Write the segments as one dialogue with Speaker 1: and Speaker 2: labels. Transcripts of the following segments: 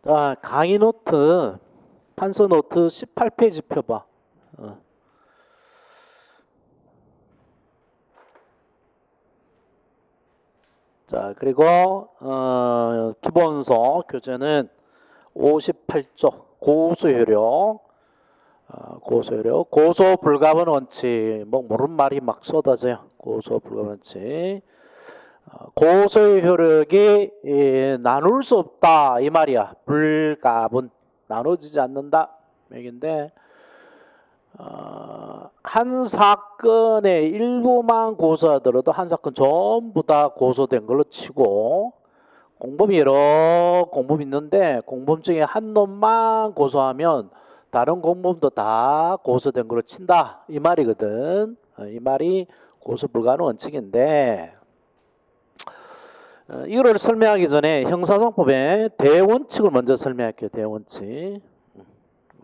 Speaker 1: 자, 강의 노트, 판서 노트 18페이지 펴봐. 자, 그리고 기본서 교재는 58쪽 고소효력, 고소 불가분 원칙. 뭐 모르는 말이 막 쏟아져요. 고소 불가분 원칙. 고소의 효력이 나눌 수 없다 이 말이야. 불가분, 나눠지지 않는다 얘기인데, 한 사건의 일부만 고소하더라도 한 사건 전부 다 고소된 걸로 치고, 공범이 여러 공범이 있는데 공범 중에 한 놈만 고소하면 다른 공범도 다 고소된 걸로 친다 이 말이거든. 이 말이 고소 불가능 원칙인데, 이거를 설명하기 전에 형사소송법의 대원칙을 먼저 설명할게요. 대원칙.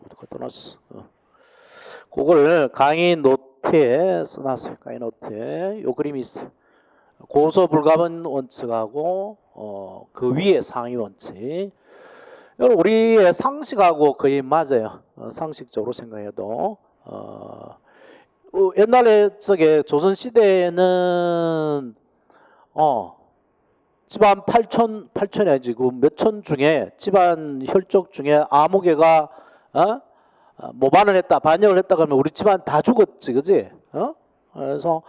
Speaker 1: 어디 놨어? 그걸 강의 노트에 써놨어요. 강의 노트에 요 그림이 있어요. 고소 불가분 원칙하고 그 위에 상위 원칙. 여러분 우리의 상식하고 거의 맞아요. 상식적으로 생각해도 옛날에 저게 조선 시대에는 집안 8천이 아니지 그 몇천 중에 집안 혈족 중에 아무 개가 모반을 했다, 반역을 했다 그러면 우리 집안 다 죽었지, 그지? 그래서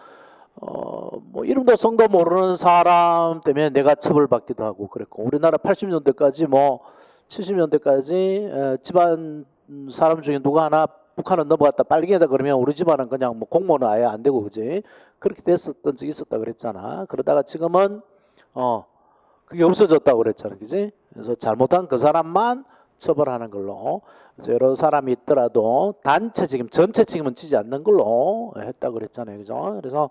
Speaker 1: 뭐 이름도 성도 모르는 사람 때문에 내가 처벌받기도 하고 그랬고, 우리나라 80년대까지 뭐 70년대까지 집안 사람 중에 누가 하나 북한은 넘어갔다 빨갱이다 그러면 우리 집안은 그냥 뭐 공무원은 아예 안 되고, 그지? 그렇게 됐었던 적이 있었다 그랬잖아. 그러다가 지금은 그게 없어졌다고 그랬잖아, 그지? 그래서 잘못한 그 사람만 처벌하는 걸로, 여러 사람이 있더라도 단체 책임, 전체 책임은 지지 않는 걸로 했다고 그랬잖아요, 그죠? 그래서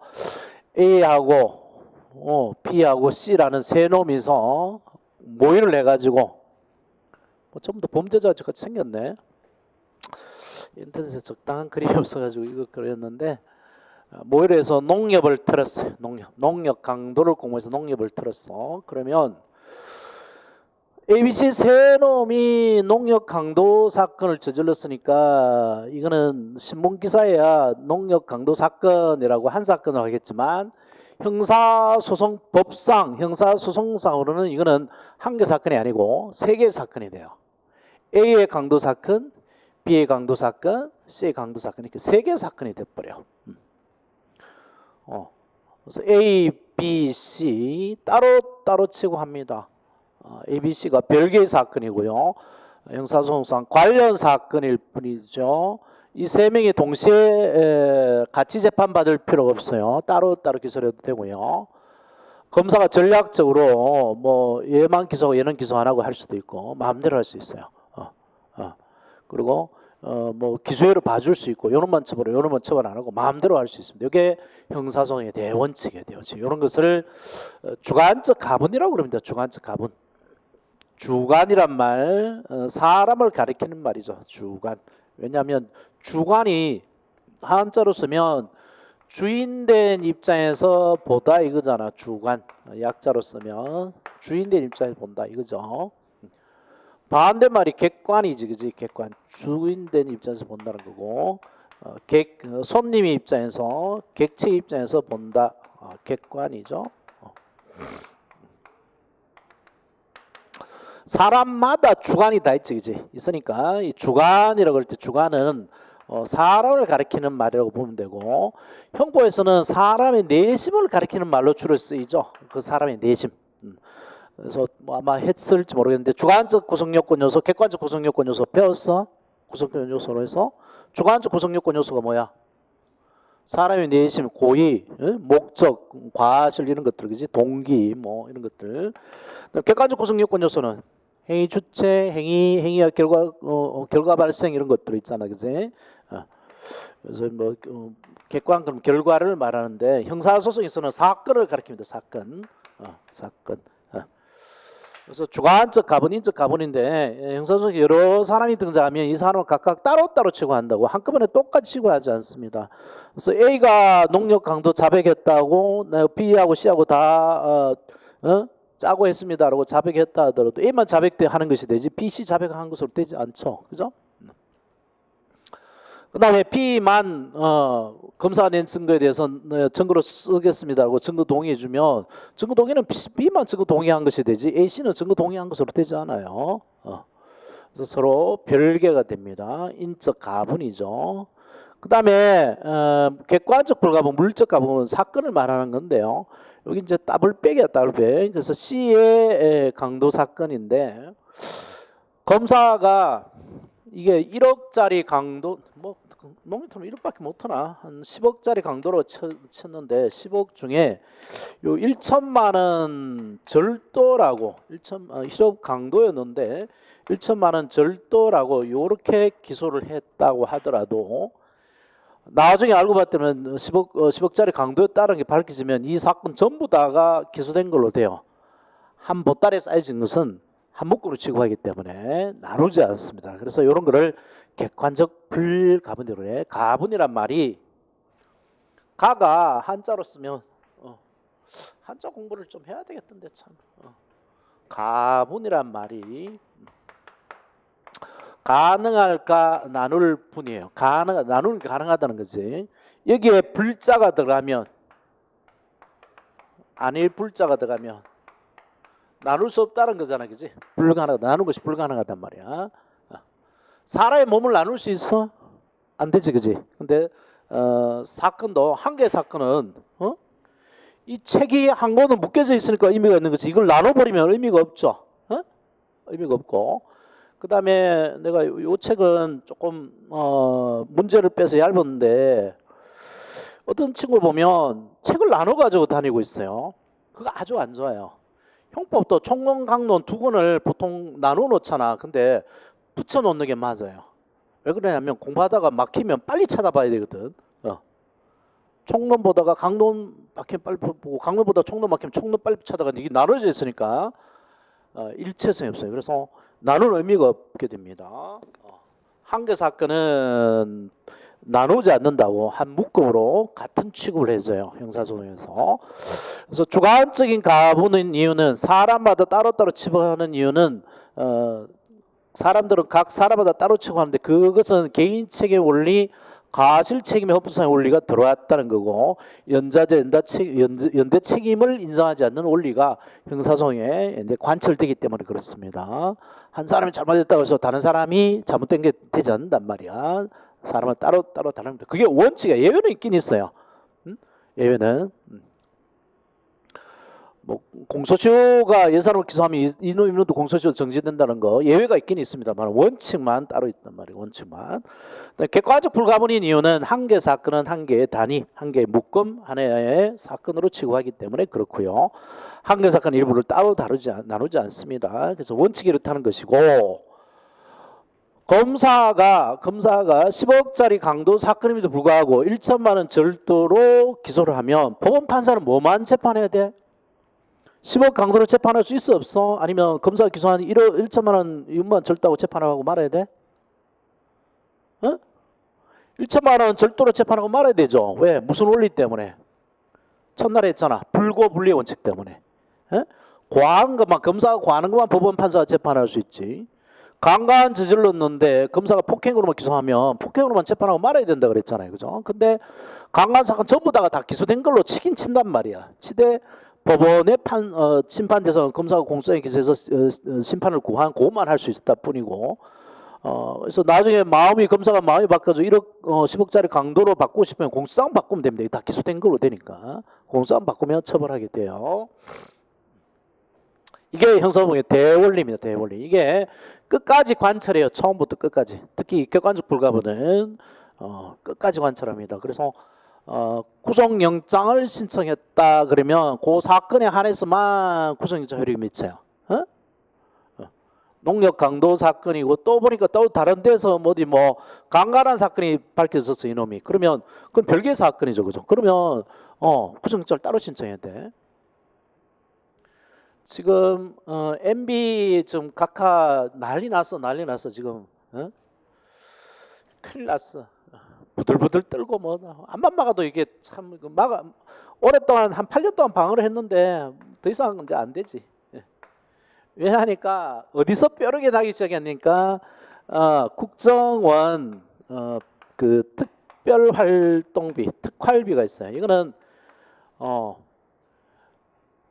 Speaker 1: A하고 B하고 C라는 세 놈이서 모의를 해가지고, 뭐 전부 다 범죄자 같이 생겼네. 인터넷에 적당한 그림이 없어가지고 이거 그렸는데, 모의를 해서 농협을 틀었어요. 농협 강도를 공모해서 농협을 틀었어. 그러면 ABC 세 놈이 농협 강도 사건을 저질렀으니까 이거는 신문 기사에야 농협 강도 사건이라고 한 사건을 하겠지만, 형사소송법상 형사소송상으로는 이거는 한 개 사건이 아니고 세 개의 사건이 돼요. A의 강도 사건, B의 강도 사건, C의 강도 사건, 이렇게 세 개의 사건이 돼버려. 그래서 A, B, C 따로 치고 합니다. A, B, C가 별개의 사건이고요. 형사소송상 관련 사건일 뿐이죠. 이 세 명이 동시에 같이 재판받을 필요가 없어요. 따로 기소해도 되고요. 검사가 전략적으로 뭐 얘만 기소하고 얘는 기소 안 하고 할 수도 있고 마음대로 할 수 있어요. 그리고 뭐 기소유예를 봐줄 수 있고 요놈만 처벌해 요놈만 처벌 안 하고 마음대로 할 수 있습니다. 이게 형사소송의 대원칙이에요. 대원칙. 이런 것을 주관적 가분이라고 그럽니다. 주관적 가분. 주관이란 말 사람을 가리키는 말이죠. 주관. 왜냐하면 주관이 한자로 쓰면 주인된 입장에서 보다 이거잖아. 주관. 약자로 쓰면 주인된 입장에서 본다 이거죠. 반대말이 객관이지, 그지? 객관. 주인된 입장에서 본다는 거고, 손님의 입장에서, 객체 입장에서 본다. 객관이죠. 사람마다 주관이 다 있지, 그지? 있으니까 이 주관이라고 할 때 주관은 사람을 가리키는 말이라고 보면 되고, 형법에서는 사람의 내심을 가리키는 말로 주로 쓰이죠. 그 사람의 내심. 그래서 뭐 아마 했을지 모르겠는데, 주관적 구성요건 요소, 객관적 구성요건 요소 배웠어? 구성요건 요소로 해서 주관적 구성요건 요소가 뭐야? 사람의 내심, 고의, 목적, 과실 이런 것들, 그지? 동기 뭐 이런 것들. 객관적 구성요건 요소는 행위 주체, 행위와 결과 발생 이런 것들 있잖아, 그지? 그래서 뭐 객관 그럼 결과를 말하는데, 형사소송에서는 사건을 가리킵니다. 사건. 그래서 주관적 가분, 인적 가분인데, 형사소송에 여러 사람이 등장하면 이 사람을 각각 따로따로 취고한다고, 한꺼번에 똑같이 취고하지 않습니다. 그래서 A가 농협 강도 자백했다고 B하고 C하고 다 짜고 했습니다라고 자백했다 하더라도 A만 자백하는 것이 되지 B, C 자백한 것으로 되지 않죠. 그죠? 그 다음에 B만 검사가 낸 증거에 대해서 증거로 쓰겠습니다라고 증거 동의해주면 증거 동의는 B만 증거 동의한 것이 되지 A, C는 증거 동의한 것으로 되지 않아요. 그래서 서로 별개가 됩니다. 인적 가분이죠. 그 다음에 객관적 불가분, 물적 가분은 사건을 말하는 건데요. 여기 이제 더블백이야, 더블백. 그래서 C의 강도 사건인데 검사가 이게 1억짜리 강도, 뭐 농민터는 1억밖에 못 하나? 한 10억짜리 강도로 쳤는데 10억 중에 요 1천만 원 절도라고 1억 강도였는데 1천만 원 절도라고 요렇게 기소를 했다고 하더라도 나중에 알고 봤더니 10억짜리 강도였다는 게 밝혀지면 이 사건 전부 다가 기소된 걸로 돼요. 한 보따리에 쌓여진 것은 한 묶음으로 취급하기 때문에 나누지 않습니다. 그래서 이런 거를 객관적 불가분으로 해. 가분이란 말이 가가 한자로 쓰면 한자 공부를 좀 해야 되겠던데 참. 가분이란 말이 가능할까 나눌 분이에요. 나누는 게 가능하다는 거지. 여기에 불자가 들어가면 아닐 불자가 들어가면 나눌 수 없다는 거잖아, 그지? 불가능하다. 나누는 것이 불가능하단 말이야. 사람의 몸을 나눌 수 있어? 안 되지, 그지? 근데 사건도 한 개의 사건은 이 책이 한 권은 묶여져 있으니까 의미가 있는 거지. 이걸 나눠버리면 의미가 없죠. 의미가 없고. 그 다음에 내가 요 책은 조금 문제를 빼서 얇았는데 어떤 친구를 보면 책을 나눠 가지고 다니고 있어요. 그거 아주 안 좋아요. 형법도 총론 강론 두 권을 보통 나눠 놓잖아. 근데 붙여 놓는 게 맞아요. 왜 그러냐면 공부하다가 막히면 빨리 찾아봐야 되거든. 총론 보다가 강론 막히면 빨리 보고 강론 보다가 총론 막히면 총론 빨리 찾아가. 이게 나눠져 있으니까 일체성이 없어요. 그래서 나눌 의미가 없게 됩니다. 한 개 사건은 나누지 않는다고 한 묶음으로 같은 취급을 해줘요. 형사소송에서. 그래서 주관적인 가분인 이유는 사람마다 따로따로 취급하는 이유는 사람들은 각 사람마다 따로 취급하는데 그것은 개인 책임 원리, 과실 책임의 hợp法상의 원리가 들어왔다는 거고 연대 책임을 인정하지 않는 원리가 형사소송에 이제 관철되기 때문에 그렇습니다. 한 사람이 잘못했다고 해서 다른 사람이 잘못된 게 되지 않는단 말이야. 사람은 따로 다릅니다. 그게 원칙이야. 예외는 있긴 있어요. 예외는 뭐 공소시효가 예사로 기소하면 이놈도 공소시효 정지된다는 거 예외가 있긴 있습니다만 원칙만 따로 있단 말이에요. 원칙만. 객관적 불가분인 이유는 한 개 사건은 한 개의 단위, 한 개의 묶음, 하나의 사건으로 취급하기 때문에 그렇고요. 한 개 사건 일부를 따로 나누지 않습니다. 그래서 원칙이 이렇다는 것이고 검사가 10억짜리 강도 사건임에도 불구하고 1천만 원 절도로 기소를 하면 법원 판사는 뭐만 재판해야 돼? 10억 강도로 재판할 수 있어 없어? 아니면 검사가 기소한 1천만 원 이것만 절도하고 재판하고 말아야 돼? 1천만 원 절도로 재판하고 말아야 되죠. 왜? 무슨 원리 때문에? 첫날에 했잖아. 불고불리의 원칙 때문에. 과한 것만 검사가 과하는 것만 법원 판사가 재판할 수 있지. 강간 저질렀는데 검사가 폭행으로만 기소하면 폭행으로만 재판하고 말아야 된다 그랬잖아요. 그죠? 근데 강간 사건 전부 다 기소된 걸로 치긴 친단 말이야. 치되 법원의 심판 대상 검사가 공소장에 기소해서 심판을 구한 그것만 할 수 있었다 뿐이고 그래서 나중에 검사가 마음이 바뀌어서 10억짜리 강도로 바꾸고 싶으면 공소장 바꾸면 됩니다. 다 기소된 걸로 되니까 공소장 바꾸면 처벌하게 돼요. 이게 형사소송의 대원리입니다. 대원리. 이게 끝까지 관철해요. 처음부터 끝까지. 특히 객관적 불가분은 끝까지 관철합니다. 그래서 구속영장을 신청했다 그러면 그 사건에 한해서만 구속영장 효력이 미쳐요. 농력 강도 사건이고 또 보니까 또 다른 데서 강간한 사건이 밝혀졌어 이놈이. 그러면 그건 별개의 사건이죠, 그죠? 그러면 구속영장을 따로 신청해야 돼. 지금 MB 좀 각하 난리 났어 지금. 큰일 났어. 부들부들 떨고 안만 막아도 이게 참 오랫동안 한 8년 동안 방어를 했는데 더 이상 이제 안 되지. 왜냐하니까 어디서 뾰루게 나기 시작했니까 국정원 그 특별활동비 특활비가 있어요. 이거는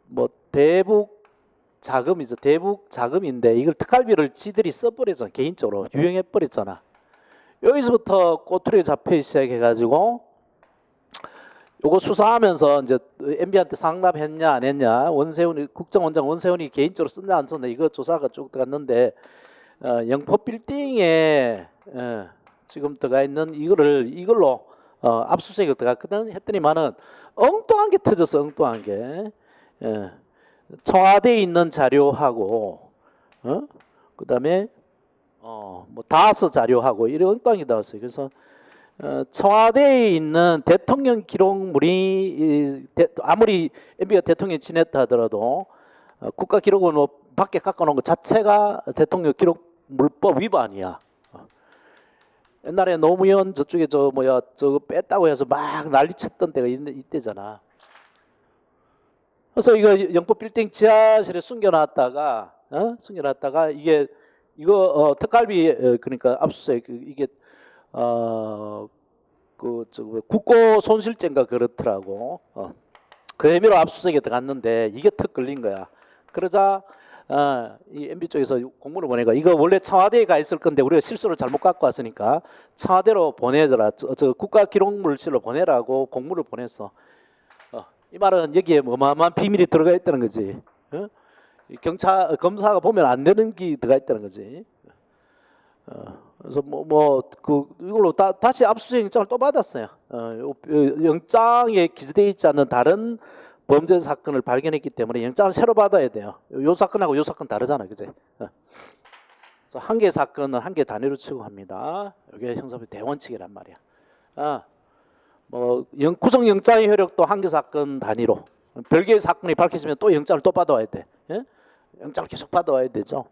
Speaker 1: 뭐 대북 자금이죠. 대북 자금인데 이걸 특활비를 지들이 써버렸잖아. 개인적으로 유용해버렸잖아. 여기서부터 꼬투리 잡히기 시작해가지고 요거 수사하면서 이제 MB한테 상납했냐 안 했냐, 원세훈이 국정원장 원세훈이 개인적으로 썼냐 안 썼냐 이거 조사가 쭉 들어갔는데 영포 빌딩에 지금 들어가 있는 이걸로 압수수색이 들어갔거든. 했더니만은 엉뚱한 게 터졌어. 엉뚱한 게. 청와대에 있는 자료하고 그다음에 뭐 다스 자료하고 이런 엉뚱한 게 나왔어요. 그래서 청와대에 있는 대통령 기록물이 아무리 MB가 대통령이 지냈다 하더라도 국가기록원 뭐 밖에 갖고 놓은 것 자체가 대통령 기록물법 위반이야. 옛날에 노무현 저쪽에 저거 뺐다고 해서 막 난리쳤던 때가 이때잖아. 그래서 이거 영포 빌딩 지하실에 숨겨놨다가 이거 특활비 그러니까 압수수색 이게 국고 손실죄인가 그렇더라고. 그 혐의로 압수수색에 들어갔는데 이게 턱 걸린 거야. 그러자 이 MB 쪽에서 공문을 보내가 이거 원래 청와대에 가 있을 건데 우리가 실수로 잘못 갖고 왔으니까 청와대로 보내줘라. 저 국가기록물실로 보내라고 공문을 보냈어. 이 말은 여기에 어마어마한 비밀이 들어가 있다는 거지. 검사가 보면 안 되는 게 들어가 있다는 거지. 그래서 이걸로 다시 압수수색 영장을 또 받았어요. 영장에 기재되어 있지 않는 다른 범죄 사건을 발견했기 때문에 영장을 새로 받아야 돼요. 요 사건하고 요 사건 다르잖아, 그제? 그래서 한 개 사건은 한 개 단위로 취급합니다. 이게 형사법 대원칙이란 말이야. 구속영장의 효력도 한 개 사건 단위로. 별개의 사건이 밝혀지면 또 영장을 또 받아와야 돼. 예? 영장을 계속 받아와야 되죠.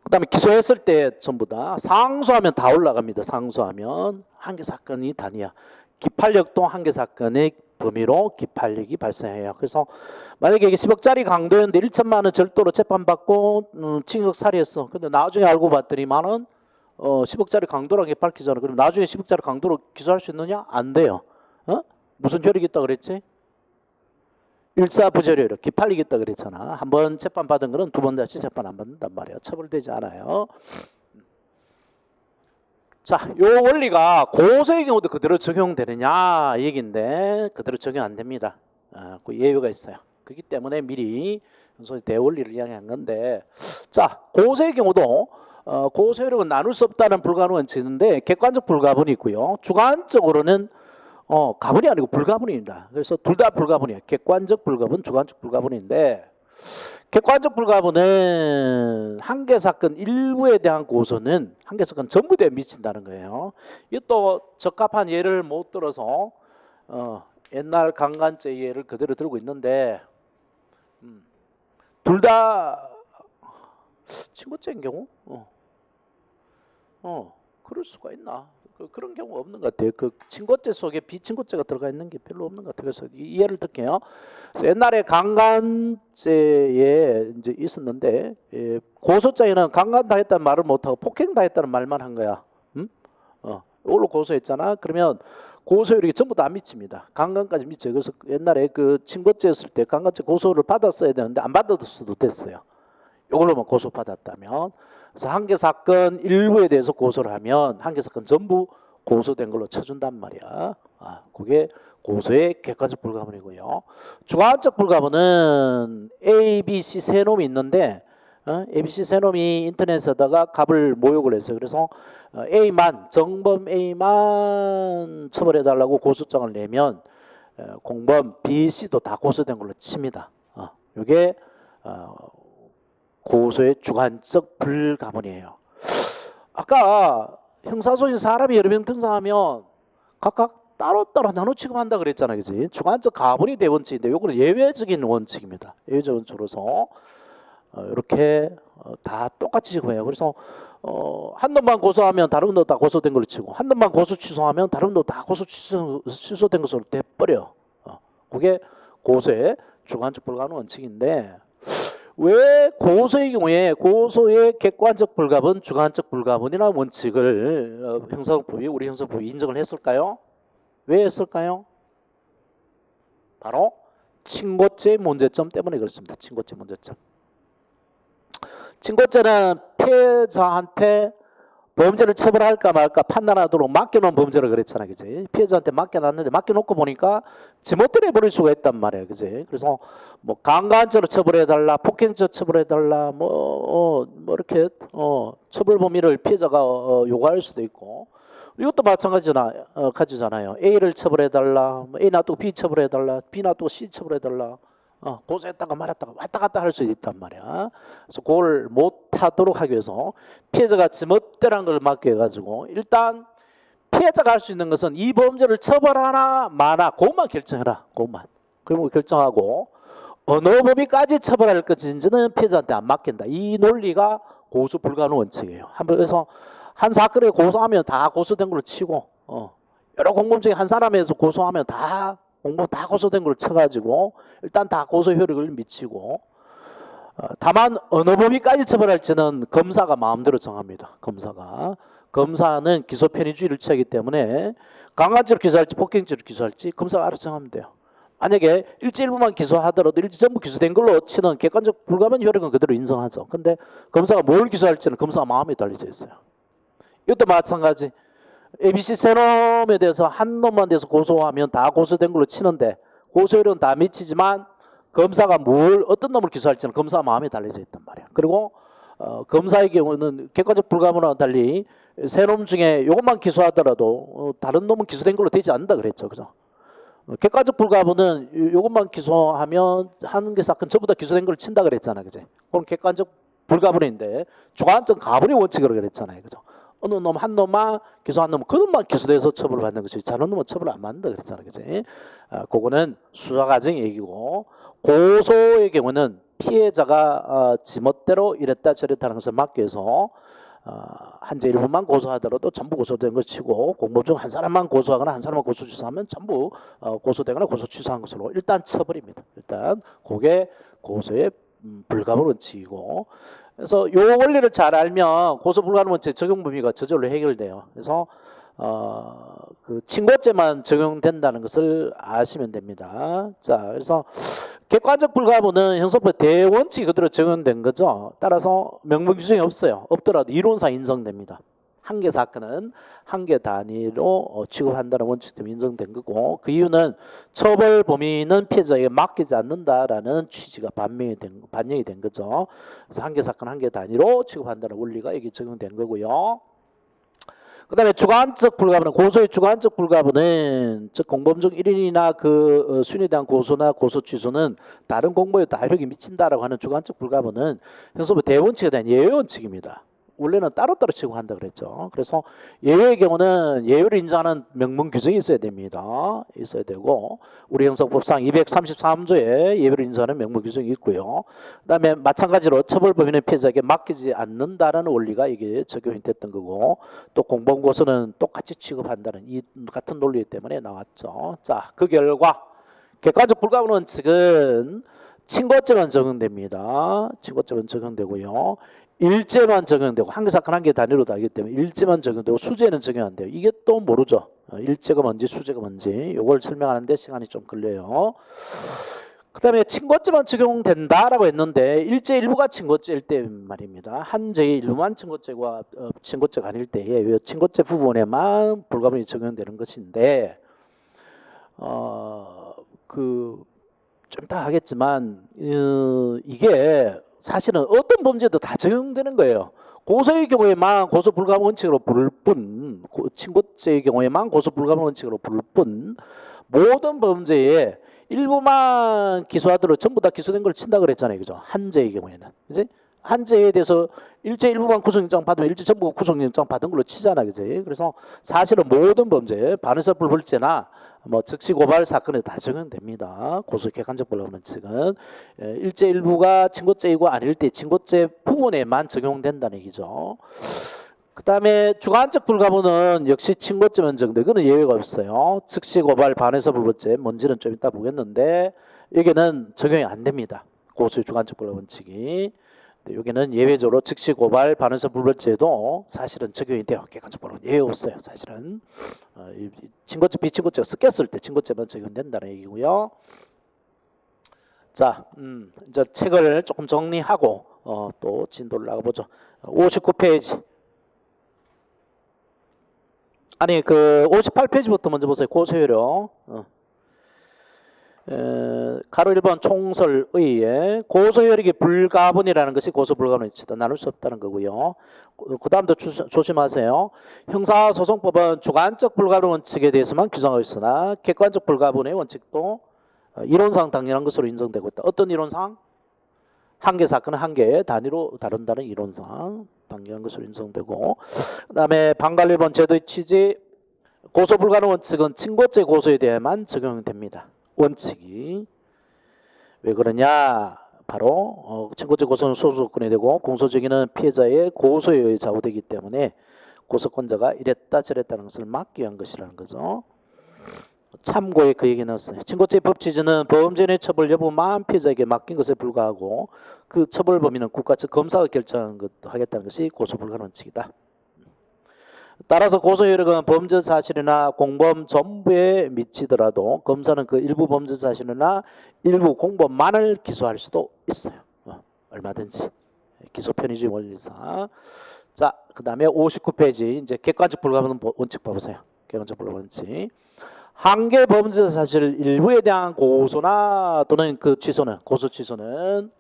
Speaker 1: 그 다음에 기소했을 때 전부 다 상소하면 다 올라갑니다. 상소하면 한 개 사건이 단위야. 기판력도 한 개 사건의 범위로 기판력이 발생해요. 그래서 만약에 이게 10억짜리 강도였는데 1천만 원 절도로 재판받고 징역 살해했어. 근데 나중에 알고 봤더니만은 10억짜리 강도라는 게 밝히잖아. 그럼 나중에 10억짜리 강도로 기소할 수 있느냐? 안 돼요. 무슨 효력이 있다 그랬지? 일사부재료력, 기판력이 있다 그랬잖아. 한 번 재판받은 거는 두 번 다시 재판 안 받는단 말이야. 처벌되지 않아요. 자, 요 원리가 고소의 경우도 그대로 적용되느냐 얘기인데 그대로 적용 안 됩니다. 그 예외가 있어요. 그렇기 때문에 미리 대원리를 이야기한 건데, 자, 고소의 경우도 고소효력은 나눌 수 없다는 불가능 원칙인데 객관적 불가분이 있고요. 주관적으로는 가분이 아니고 불가분입니다. 그래서 둘 다 불가분이에요. 객관적 불가분, 주관적 불가분인데, 객관적 불가분은 한 개 사건 일부에 대한 고소는 한 개 사건 전부에 미친다는 거예요. 이것도 적합한 예를 못 들어서 옛날 강간죄 예를 그대로 들고 있는데, 둘 다 친고죄인 경우, 그럴 수가 있나? 그런 경우 없는 것 같아요. 그 친고죄 속에 비친고죄가 들어가 있는 게 별로 없는 것 같아요. 그래서 이해를 들게요. 옛날에 강간죄에 이제 있었는데, 고소장에는 강간 다 했다는 말을 못하고 폭행 다 했다는 말만 한 거야. 이걸로 고소했잖아. 그러면 고소율이 전부 다 안 미칩니다. 강간까지 미쳐요. 그래서 옛날에 그 친고죄였을 때 강간죄 고소를 받았어야 되는데 안 받았어도 됐어요. 이걸로만 고소 받았다면. 그래서 한 개 사건 일부에 대해서 고소를 하면 한 개 사건 전부 고소된 걸로 쳐준단 말이야. 그게 고소의 객관적 불가분이고요. 주관적 불가분은 A, B, C 세 놈이 있는데 A, B, C 세 놈이 인터넷에다가 갑을 모욕을 했어요. 그래서 A만, 정범 A만 처벌해달라고 고소장을 내면 공범 B, C도 다 고소된 걸로 칩니다. 이게 고소의 주관적 불가분이에요. 아까 형사소신 사람이 여러 명 등장하면 각각 따로따로 나눠 취급한다 그랬잖아요. 그지? 주관적 가분이 대원칙인데 요거는 예외적인 원칙입니다. 예외적 원칙으로서 이렇게 다 똑같이 취급해요. 그래서 한 놈만 고소하면 다른 놈도 다 고소된 걸로 치고, 한 놈만 고소 취소하면 다른 놈도 다 고소 취소된 것으로 돼버려. 그게 고소의 주관적 불가능 원칙인데, 왜 고소의 경우에 고소의 객관적 불가분, 주관적 불가분이라는 원칙을 형사법이 우리 형사법이 인정을 했을까요? 왜 했을까요? 바로 친고죄 문제점 때문에 그렇습니다. 친고죄 문제점. 친고죄는 피해자한테 범죄를 처벌할까 말까 판단하도록 맡겨놓은 범죄를 그랬잖아요. 그지? 피해자한테 맡겨놨는데 맡겨놓고 보니까 지멋대로 해버릴 수가 있단 말이에요. 그지? 그래서 뭐 강간죄로 처벌해달라, 폭행죄 처벌해달라, 이렇게, 처벌 범위를 피해자가, 요구할 수도 있고. 이것도 마찬가지잖아요. A를 처벌해달라, 뭐 A 놔두고 B 처벌해달라, B 놔두고 C 처벌해달라. 고소했다가 말았다가 왔다 갔다 할 수 있단 말이야. 그래서 그걸 못하도록 하기 위해서 피해자가 지멋대로한 걸 막기 해가지고 일단 피해자가 할 수 있는 것은 이 범죄를 처벌하나 마나 그것만 결정해라. 그것만. 그리고 결정하고 어느 범위까지 처벌할 것인지는 피해자한테 안 맡긴다. 이 논리가 고소 불가능 원칙이에요. 그래서 한 사건에 고소하면 다 고소된 걸로 치고 여러 공범 중에 한 사람에서 고소하면 다 공범 다 고소된 걸 쳐가지고 일단 다 고소 효력을 미치고 다만 어느 범위까지 처벌할지는 검사가 마음대로 정합니다. 검사는 기소 편의주의를 취하기 때문에 강간죄로 기소할지 폭행죄로 기소할지 검사가 알아서 정하면 돼요. 만약에 일부만 기소하더라도 전부 기소된 걸로 치는 객관적 불가분 효력은 그대로 인정하죠. 근데 검사가 뭘 기소할지는 검사가 마음에 달려져 있어요. 이것도 마찬가지. ABC 세 놈에 대해서 한 놈만 대해서 고소하면 다 고소된 걸로 치는데 고소율은 다 미치지만 검사가 어떤 놈을 기소할지는 검사 마음에 달려져 있단 말이야. 그리고 검사의 경우는 객관적 불가분과 달리 세 놈 중에 이것만 기소하더라도 다른 놈은 기소된 걸로 되지 않는다 그랬죠. 그죠? 객관적 불가분은 이것만 기소하면 한 개 사건 전부 다 기소된 걸 친다 그랬잖아. 그지? 그럼 객관적 불가분인데 주관적 가분의 원칙으로 그랬잖아요. 그죠? 어느 놈 한 놈만 기소한 놈은 그 놈만 기소돼서 처벌을 받는 것이 다른 놈은 처벌을 안 받는다 그랬잖아요. 그지? 그거는 수사 과정 얘기고 고소의 경우는 피해자가 지멋대로 이랬다 저랬다 하는 것을 막기 위해서 한죄 일부만 고소하더라도 전부 고소된 걸 치고 공범 중 한 사람만 고소하거나 한 사람만 고소 취소하면 전부 고소되거나 고소 취소한 것으로 일단 처벌입니다. 일단 그게 고소의 불가분 원칙이고 그래서 요 원리를 잘 알면 고소 불가능 원칙 적용 범위가 저절로 해결돼요. 그래서 그 친고죄만 적용된다는 것을 아시면 됩니다. 자, 그래서 객관적 불가분은 형사법 대원칙이 그대로 적용된 거죠. 따라서 명문 규정이 없어요. 없더라도 이론상 인정됩니다. 한 개 사건은 한 개 단위로 취급한다는 원칙 때문에 인정된 거고 그 이유는 처벌 범위는 피해자에게 맡기지 않는다라는 취지가 반영이 된 거죠. 그래서 한 개 사건 한 개 단위로 취급한다는 원리가 여기 적용된 거고요. 그 다음에 주관적 불가분은 고소의 주관적 불가분은 즉 공범 중 1인이나 그 수인에 대한 고소나 고소 취소는 다른 공범에 다효력이 미친다라고 하는 주관적 불가분은 형사법 대원칙에 대한 예외 원칙입니다. 원래는 따로따로 취급한다 그랬죠. 그래서 예외의 경우는 예외를 인정하는 명문 규정이 있어야 됩니다. 있어야 되고 우리 형사법상 233조에 예외를 인정하는 명문 규정이 있고요. 그다음에 마찬가지로 처벌 범위는 피해자에게 맡기지 않는다라는 원리가 이게 적용이 됐던 거고 또 공범 고소는 똑같이 취급한다는 이 같은 논리 때문에 나왔죠. 자, 그 결과 객관적 불가분 원칙은 친고죄만 적용됩니다. 친고죄만 적용되고요. 일죄만 적용되고 한 개 사건 한 개 단위로 다르기 때문에 일죄만 적용되고 수죄는 적용 안 돼요. 이게 또 모르죠. 일죄가 뭔지 수죄가 뭔지 이걸 설명하는데 시간이 좀 걸려요. 그 다음에 친고죄만 적용된다라고 했는데 일죄 일부가 친고죄일 때 말입니다. 한 죄의 일부만 친고죄가 아닐 때에 친고죄 부분에만 불가분이 적용되는 것인데 좀 이따 하겠지만 이게 사실은 어떤 범죄도 다 적용되는 거예요. 고소의 경우에만 고소 불가분 원칙으로 부를 뿐, 친고죄의 경우에만 고소 불가분 원칙으로 부를 뿐, 모든 범죄에 일부만 기소하도록 전부 다 기소된 걸 친다 그랬잖아요, 그죠? 한 죄의 경우에는, 그지? 한 죄에 대해서 일죄 일부만 구속영장 받으면 일죄 전부 구속영장 받은 걸로 치잖아, 그지? 그래서 사실은 모든 범죄, 반의사 불벌죄나 뭐 즉시 고발 사건에 다 적용됩니다. 고소 객관적 불가분 원칙은 일죄 일부가 친고죄이고 아닐 때 친고죄 부분에만 적용된다는 얘기죠. 그 다음에 주관적 불가분은 역시 친고죄만 적용돼. 이거는 예외가 없어요. 즉시 고발 반의사 불벌죄 뭔지는 좀 이따 보겠는데 여기는 적용이 안 됩니다. 고소의 주관적 불가 원칙이. 여기는 예외적으로 즉시 고발 반환서 불벌죄도 사실은 적용이 돼요. 객관적 불가 예외 없어요. 사실은 친고죄 비친고죄가 섞였을 때 친고죄만 적용된다는 얘기고요. 자, 이제 책을 조금 정리하고 또 진도를 나가보죠. 59페이지. 아니 그 58페이지부터 먼저 보세요. 고소효력. 가로 1번 총설의에 고소효력이 불가분이라는 것이 고소불가분의 이치다. 나눌 수 없다는 거고요. 그 다음도 조심하세요. 형사소송법은 주관적 불가분 원칙에 대해서만 규정하고 있으나 객관적 불가분의 원칙도 이론상 당연한 것으로 인정되고 있다. 어떤 이론상? 한 개 사건은 한 개의 단위로 다룬다는 이론상 당연한 것으로 인정되고, 그 다음에 방관 1번 제도의 취지, 고소불가능 원칙은 친고죄 고소에 대해만 적용됩니다. 원칙이. 왜 그러냐? 바로 친고죄 고소는 소수조건이 되고 공소적인은 피해자의 고소에 의해 좌우되기 때문에 고소권자가 이랬다 저랬다는 것을 막기 위한 것이라는 거죠. 참고에 그 얘기 넣었어요. 친고죄 법 취지는 범죄의 처벌 여부만 피해자에게 맡긴 것에 불과하고 그 처벌 범위는 국가 측 검사가 결정한 것도 하겠다는 것이 고소불가능 원칙이다. 따라서 고소효력은 범죄 사실이나 공범 전부에 미치더라도 검사는 그 일부 범죄 사실이나 일부 공범만을 기소할 수도 있어요. 얼마든지. 기소 편의주의 원리상. 자, 그 다음에 59페이지 이제 객관적 불가분 원칙 봐보세요. 객관적 불가분 원칙. 한계 범죄 사실 일부에 대한 고소나 또는 그 취소는 고소 취소는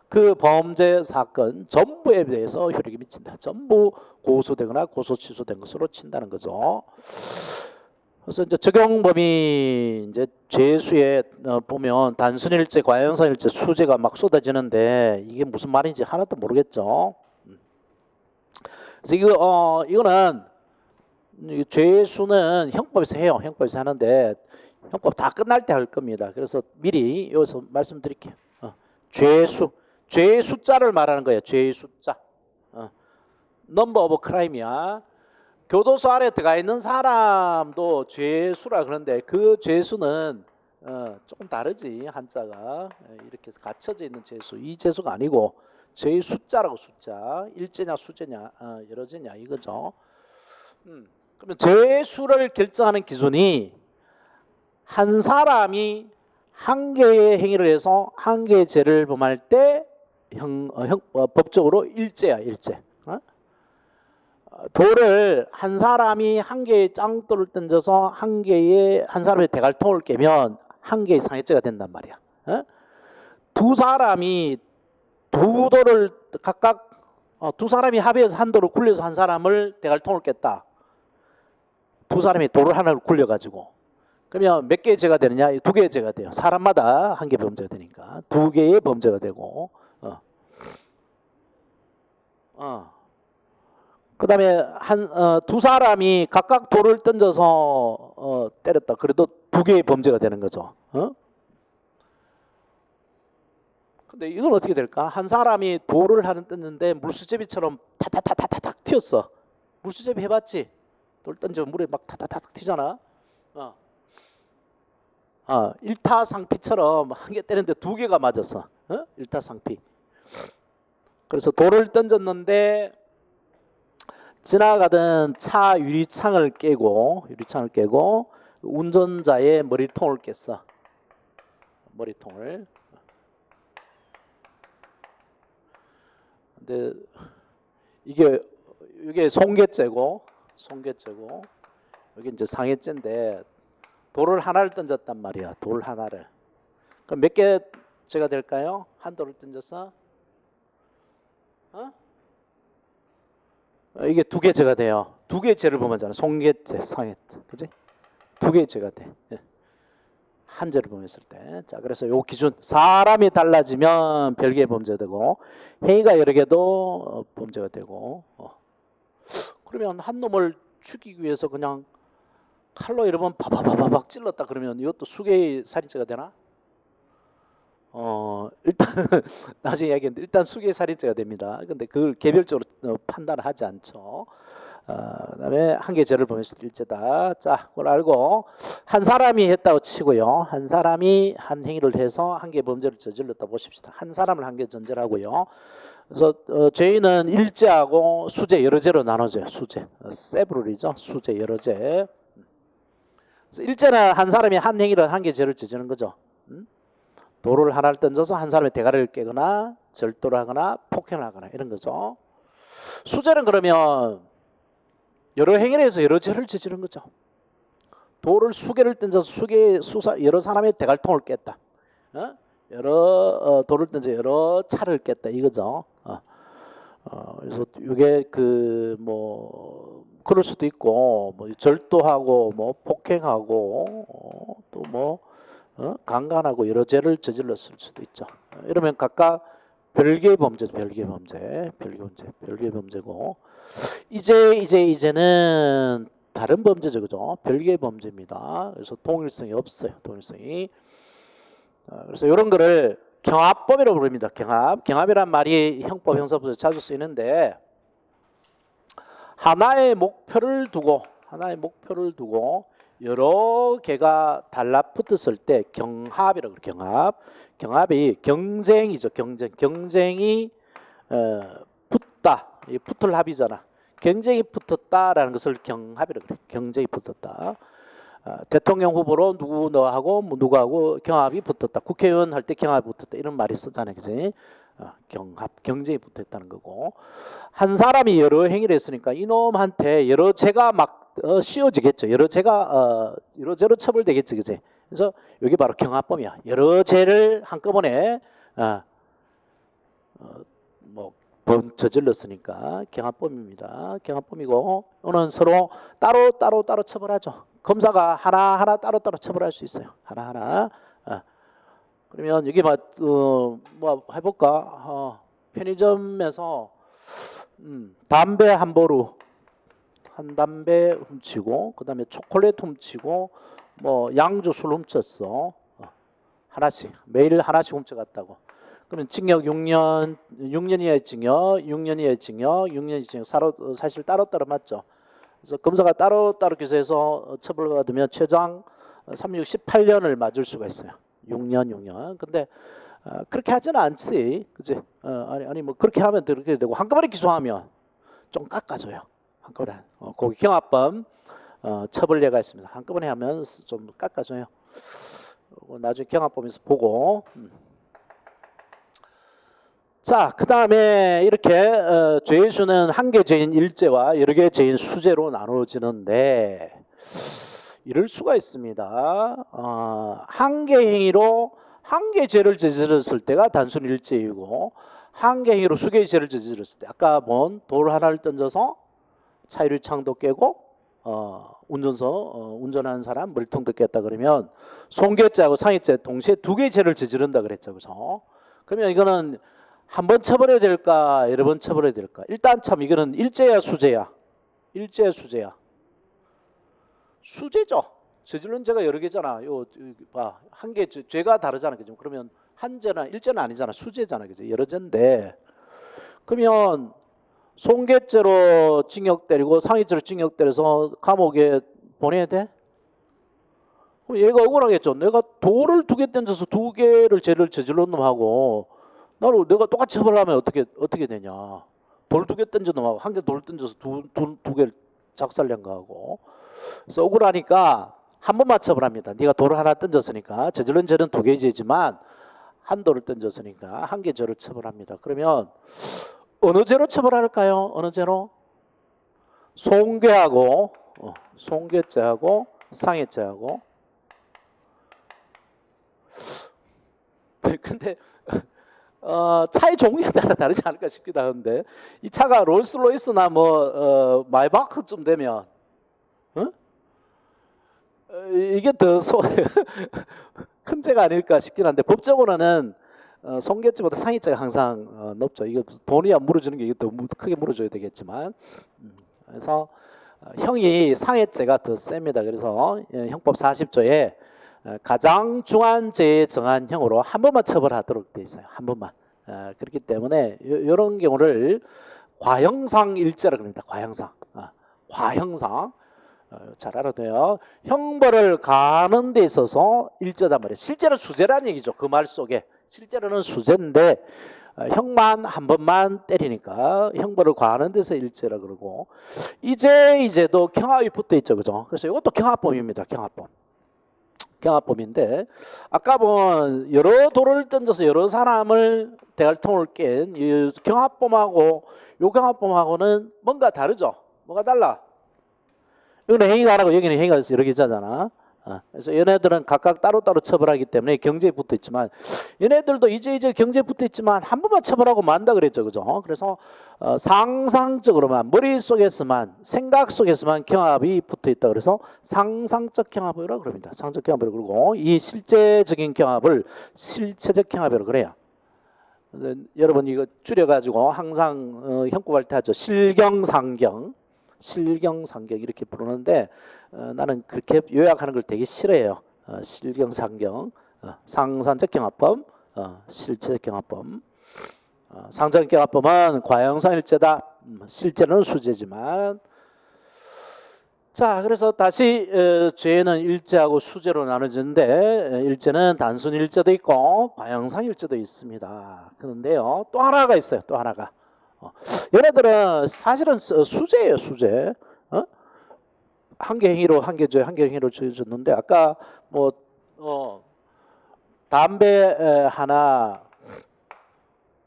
Speaker 1: 그 범죄 사건 전부에 대해서 효력이 미친다. 전부 고소되거나 고소 취소된 것으로 친다는 거죠. 그래서 이제 적용 범위 이제 죄수에 보면 단순일죄, 과형사일죄, 수재가 막 쏟아지는데 이게 무슨 말인지 하나도 모르겠죠. 그래서 이거는 죄수는 형법에서 해요. 형법에서 하는데 형법 다 끝날 때 할 겁니다. 그래서 미리 여기서 말씀드릴게요. 죄 숫자를 말하는 거예요. 죄 숫자. 넘버 오브 크라임이야. 교도소 안에 들어가 있는 사람도 죄수라 그러는데 그 죄수는 조금 다르지. 한자가 이렇게 갇혀져 있는 죄수. 이 죄수가 아니고 죄 숫자라고 숫자. 일죄냐 수죄냐 여러죄냐 이거죠. 그러면 죄수를 결정하는 기준이 한 사람이 한 개의 행위를 해서 한 개의 죄를 범할 때 법적으로 일죄야. 일죄. 돌을 한 사람이 한 개의 짱돌을 던져서 한 사람의 대갈통을 깨면 한 개의 상해죄가 된단 말이야. 두 사람이 두 돌을 각각 두 사람이 합의해서 한 돌을 굴려서 한 사람을 대갈통을 깼다. 두 사람이 돌을 하나를 굴려가지고 그러면 몇 개의 죄가 되느냐? 두 개의 죄가 돼요. 사람마다 한 개 범죄가 되니까 두 개의 범죄가 되고 그 다음에 두 사람이 각각 돌을 던져서 때렸다. 그래도 두 개의 범죄가 되는 거죠. 근데 이건 어떻게 될까? 한 사람이 돌을 던졌는데 물수제비처럼 타타타타탁 튀었어. 물수제비 해봤지? 돌 던지면 물에 막 타타타탁 튀잖아. 일타상피처럼 한 개 때렸는데 두 개가 맞았어. 일타상피. 그래서 돌을 던졌는데 지나가던 차 유리창을 깨고 운전자의 머리통을 깼어. 머리통을. 근데 이게 송괴죄고 여기 이제 상해죄인데 돌을 하나를 던졌단 말이야. 돌 하나를. 그럼 몇 개 죄가 될까요? 한 돌을 던져서 이게 두 개 죄가 돼요. 두 개의 죄를 범하잖아. 송괴죄, 상해죄, 그지? 두 개의 죄가 돼. 한 죄를 범했을 때. 자, 그래서 요 기준 사람이 달라지면 별개의 범죄가 되고 행위가 여러 개도 범죄가 되고. 그러면 한 놈을 죽이기 위해서 그냥 칼로 여러 번 바바바박 찔렀다 그러면 이것도 수개의 살인죄가 되나? 일단 나중에 이야기했는데 일단 수개의 살인죄가 됩니다. 근데 그걸 개별적으로 판단을 하지 않죠. 그다음에 한계 죄를 범했을 때 일제다. 자, 그걸 알고 한 사람이 했다고 치고요. 한 사람이 한 행위를 해서 한계 범죄를 저질렀다 보십시다. 한 사람을 한계 전제라고요. 그래서 죄인은 일죄하고 수죄 여러 죄로 나눠져요. 수죄, 세브룰이죠. 수죄 여러 죄. 그래서 일죄는 한 사람이 한 행위를 한계 죄를 저지르는 거죠. 돌을 하나를 던져서 한 사람의 대가리를 깨거나 절도를 하거나 폭행을 하거나 이런 거죠. 수죄는 그러면 여러 행위를 해서 여러 죄를 저지른 거죠. 돌을 수개를 던져서 여러 사람의 대갈통을 깼다. 돌을 던져 여러 차를 깼다 이거죠. 그래서 이게 뭐 그럴 수도 있고 뭐 절도하고 뭐 폭행하고 또 뭐 강간하고 여러 죄를 저질렀을 수도 있죠. 이러면 각각 별개의 범죄죠. 별개의 범죄고 이제는 다른 범죄죠, 그죠? 별개의 범죄입니다. 그래서 동일성이 없어요. 동일성이. 그래서 이런 거를 경합범이라고 부릅니다. 경합이란 말이 형법, 형사법에서 자주 쓰이는데 하나의 목표를 두고 여러 개가 달라붙었을 때 경합이라고 그래요. 경합이 경쟁이죠. 경쟁이 붙다. 이 붙을 합이잖아. 경쟁이 붙었다라는 것을 경합이라고 그래요. 경쟁이 붙었다. 대통령 후보로 누구하고 경합이 붙었다. 국회의원 할 때 경합이 붙었다. 이런 말이 쓰잖아요. 그지? 경쟁이 붙었다는 거고. 한 사람이 여러 행위를 했으니까 이놈한테 여러 죄가 막 씌워지겠죠. 여러 죄로 처벌되겠지. 그지? 그래서 이게 바로 경합범이야. 여러 죄를 한꺼번에 저질렀으니까 경합범입니다. 경합범이고 오늘 서로 따로 처벌하죠. 검사가 하나하나 따로 처벌할 수 있어요. 하나하나. 그러면 여기 뭐 해볼까? 편의점에서 담배 한 담배 훔치고 그다음에 초콜릿 훔치고 뭐 양주 술 훔쳤어. 하나씩 매일 하나씩 훔쳐갔다고. 그러면 징역 6년 이하의 징역, 6년 이하의 징역, 6년 징역 사실 따로따로 맞죠. 그래서 검사가 따로 기소해서 처벌을 받으면 최장 18년을 맞을 수가 있어요. 6년. 근데 그렇게 하지는 않지, 그지? 아니 뭐 그렇게 하면 그렇게 되고 한꺼번에 기소하면 좀 깎아줘요. 한꺼번에 거기 경합범 처벌례가 있습니다. 한꺼번에 하면 좀 깎아줘요. 나중에 경합범에서 보고. 자, 그 다음에 이렇게 죄의 수는 한 개 죄인 일죄와 여러 개 죄인 수죄로 나누어지는데 이럴 수가 있습니다. 한 개 행위로 한 개 죄를 저질렀을 때가 단순 일죄이고 한 개 행위로 수개의 죄를 저질렀을 때 아까 본 돌 하나를 던져서 차유리창도 깨고 운전하는 사람 머리통도 깼다 그러면 손괴죄하고 상해죄 동시에 두 개의 죄를 저지른다 그랬죠. 그죠? 그러면 이거는 한 번 처벌해야 될까? 여러 번 처벌해야 될까? 일단 참 이거는 일죄야 수죄야? 일죄야 수죄야? 수죄죠. 저질른 죄가 여러 개잖아. 한 개 죄가 다르잖아. 그죠? 그러면 한 죄는 일죄는 아니잖아. 수죄잖아. 그죠? 여러 죄인데 그러면 손괴죄로 징역 때리고 상해죄로 징역 때려서 감옥에 보내야 돼? 그럼 얘가 억울하겠죠. 내가 돌을 두 개 던져서 두 개를 죄를 저질른 놈하고 내가 똑같이 처벌하면 어떻게 되냐? 돌 두 개 던져 놈하고 한 개 돌 던져서 두 개를 작살낸 거하고. 그래서 억울하니까 한 번만 처벌합니다. 네가 돌을 하나 던졌으니까 저질른 죄는 두 개의 죄지만 한 돌을 던졌으니까 한 개 죄를 처벌합니다. 그러면 어느 죄로 처벌할까요? 어느 죄로? 손괴하고 손괴죄하고 상해죄하고. 근데 차의 종류에 따라 다르지 않을까 싶기도 하는데 이 차가 롤스로이스나 마이바흐쯤 되면 이게 더 큰 죄가 아닐까 싶긴 한데 법적으로는 손괴죄보다 상해죄가 항상 높죠. 이거 돈이야 물어주는 게 이게 더 크게 물어줘야 되겠지만 그래서 형이 상해죄가 더 셉니다. 그래서 형법 40조에 가장 중한 죄에 정한 형으로 한 번만 처벌하도록 되어 있어요. 한 번만. 그렇기 때문에 이런 경우를 과형상 일죄라고 합니다. 과형상. 잘 알아야 돼요. 형벌을 가하는 데 있어서 일제단 말이에요. 실제로 수재란 얘기죠. 그 말 속에. 실제로는 수재인데 형만 한 번만 때리니까 형벌을 가하는 데서 일제라 그러고, 이제도 경합이 붙어 있죠. 그죠? 그래서 이것도 경합범입니다. 경합범. 경합범인데, 아까 본 여러 돌을 던져서 여러 사람을 대갈통을 깬 이 경합범하고 요 경합범하고는 뭔가 다르죠. 뭐가 달라? 여기는 행위가 하나고 여기는 행위가 여러 개잖아. 그래서 얘네들은 각각 따로따로 처벌하기 때문에 경제에 붙어 있지만, 얘네들도 이제 경제에 붙어 있지만 한 번만 처벌하고 만다 그랬죠. 그죠? 그래서 상상적으로만, 머릿속에서만, 생각 속에서만 경합이 붙어 있다. 그래서 상상적 경합이라고 그럽니다. 상상적 경합이라고 그러고, 이 실제적인 경합을 실체적 경합이라고 그래요. 여러분 이거 줄여가지고 항상 형법할 때 하죠. 실경상경. 실경상경 이렇게 부르는데, 나는 그렇게 요약하는 걸 되게 싫어해요. 실경상경, 상산적 경합범, 실체적 경합범. 상산적 경합범은 과형상일제다. 실제는 수재지만. 자, 그래서 다시 죄는 일제하고 수재로 나눠지는데, 일제는 단순 일제도 있고 과형상 일제도 있습니다. 그런데요, 또 하나가 있어요. 또 하나가. 얘네들은 사실은 수재예요. 수재. 한계행위로 한계죄, 한계행위로 죄졌는데, 아까 뭐 담배 하나,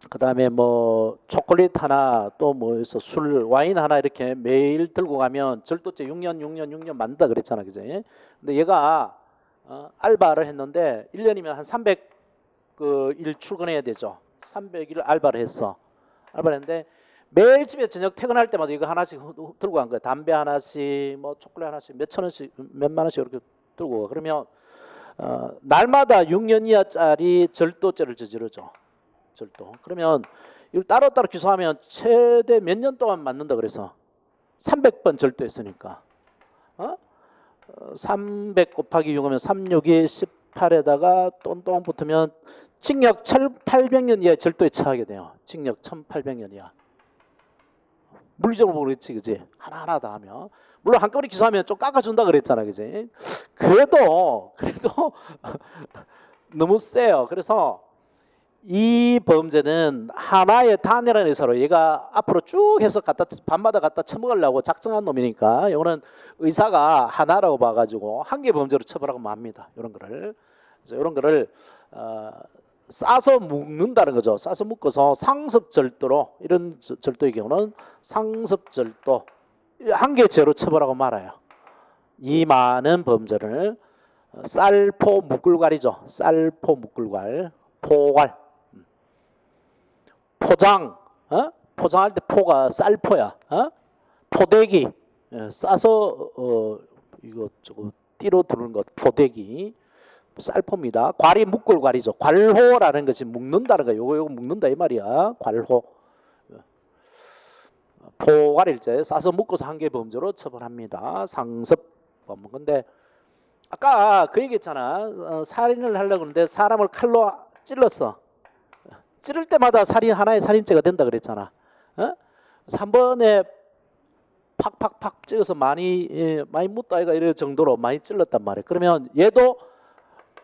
Speaker 1: 그다음에 뭐 초콜릿 하나, 또 뭐 해서 술, 와인 하나 이렇게 매일 들고 가면 절도죄 6년 만든다 그랬잖아, 그지? 근데 얘가 알바를 했는데 1년이면 한 300일 출근해야 되죠. 300일 알바를 했어. 알바를 했는데 매일 집에 저녁 퇴근할 때마다 이거 하나씩 들고 간 거야. 담배 하나씩, 뭐 초콜릿 하나씩, 몇천 원씩, 몇만 원씩 이렇게 들고 가. 그러면 날마다 6년 이하짜리 절도죄를 저지르죠. 절도. 그러면 이걸 따로따로 기소하면 최대 몇 년 동안 맞는다 그래서 300번 절도했으니까 300 곱하기 6하면 362 18에다가 똥똥 붙으면 징역 1800년 이하 절도에 처하게 돼요. 징역 1800년 이하. 물리적으로 보고 그렇지, 그지? 하나하나 다 하면. 물론 한꺼번에 기소하면 좀 깎아준다 그랬잖아, 그지? 그래도 너무 세요. 그래서 이 범죄는 하나의 단일한 의사로, 얘가 앞으로 쭉 해서 밤마다 갖다 처먹으려고 작정한 놈이니까 이거는 의사가 하나라고 봐가지고 한 개 범죄로 처벌하고 맙니다. 이런 거를. 그래서 이런 거를 싸서 묶는다는 거죠. 싸서 묶어서 상습절도로, 이런 절도의 경우는 상습절도 한 개 죄로 처벌하고 말아요. 이 많은 범죄를 쌀포 묶을괄이죠. 쌀포 묶을괄, 포괄, 포장, 포장할 때 포가 쌀포야. 포대기, 싸서 이거 저거 띠로 두르는 것, 포대기. 쌀포입니다. 괄이 묶을 괄이죠. 괄호라는 것이 묶는다는 거예요. 요거 묶는다 이 말이야. 괄호. 포괄일제, 싸서 묶어서 한 개 범죄로 처벌합니다. 상습범. 근데 아까 그 얘기했잖아. 살인을 하려고 하는데 사람을 칼로 찔렀어. 찌를 때마다 살인, 하나의 살인죄가 된다 그랬잖아. 한 번에 팍팍팍 찍어서 많이 묻다 아이가 이럴 정도로 많이 찔렀단 말이에요. 그러면 얘도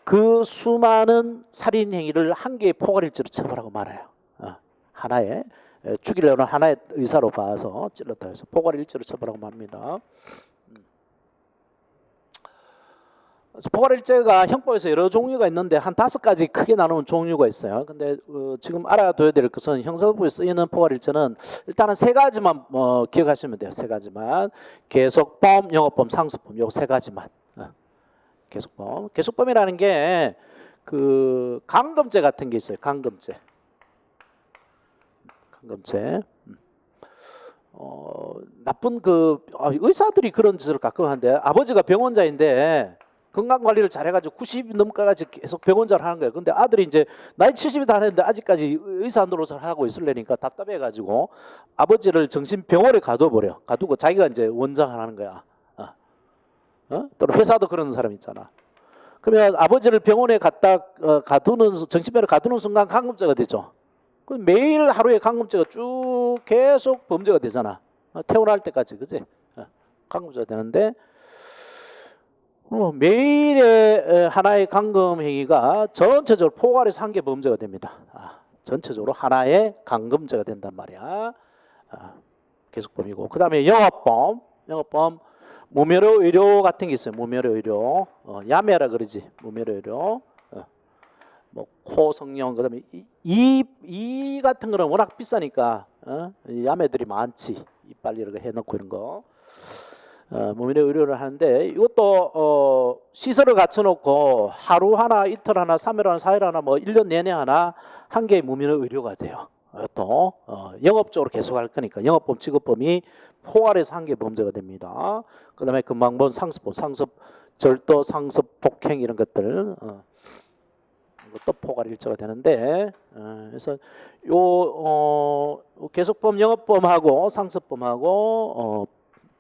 Speaker 1: 그 수많은 살인 행위를 한 개의 포괄일죄로 처벌하고 말아요. 하나의 죽이려는 하나의 의사로 봐서 찔렀다 해서 포괄일죄로 처벌하고 맙니다. 포괄일죄가 형법에서 여러 종류가 있는데 한 5가지 크게 나누는 종류가 있어요. 근데 지금 알아둬야 될 것은 형사법에 쓰이는 포괄일죄는 일단은 3가지만 기억하시면 돼요. 3가지만. 계속범, 영업범, 상습범, 요 3가지만. 계속범. 계속범이라는 게 그 강금죄 같은 게 있어요. 강금죄. 강금죄. 나쁜 의사들이 그런 짓을 가끔 하는데, 아버지가 병원자인데 건강관리를 잘해가지고 90 넘까지 계속 병원자를 하는 거예요. 근데 아들이 이제 나이 70이 다 됐는데 아직까지 의사 노릇을 하고 있으려니까 답답해가지고 아버지를 정신병원에 가둬버려. 가두고 자기가 이제 원장을 하는 거야. 또는 회사도 그런 사람 있잖아. 그러면 아버지를 병원에 정신병원에 가두는 순간 강금죄가 되죠. 그럼 매일 하루에 강금죄가 쭉 계속 범죄가 되잖아. 퇴원할 때까지, 그지? 감금죄가 되는데 매일의 하나의 감금 행위가 전체적으로 포괄해서 한 개 범죄가 됩니다. 전체적으로 하나의 감금죄가 된단 말이야. 계속범이고 그 다음에 영업범 무면허 의료 같은 게 있어요. 무면허 의료 야매라 그러지. 무면허 의료 뭐 코 성형 그다음에 이 같은 거는 워낙 비싸니까 야매들이 많지. 이빨 이렇게 해놓고 이런 거 무면허 의료를 하는데 이것도 시설을 갖춰놓고 하루 하나 이틀 하나 3일 하나 4일 하나 뭐 1년 내내 하나 한 개의 무면허 의료가 돼요. 또 영업적으로 계속 할 거니까 영업범 직업범이 포괄해서 한 개 범죄가 됩니다. 그 다음에 금방 본 상습범 상습 절도 상습 폭행 이런 것들 또 포괄 일자가 되는데 그래서 요 계속범 영업범하고 상습범하고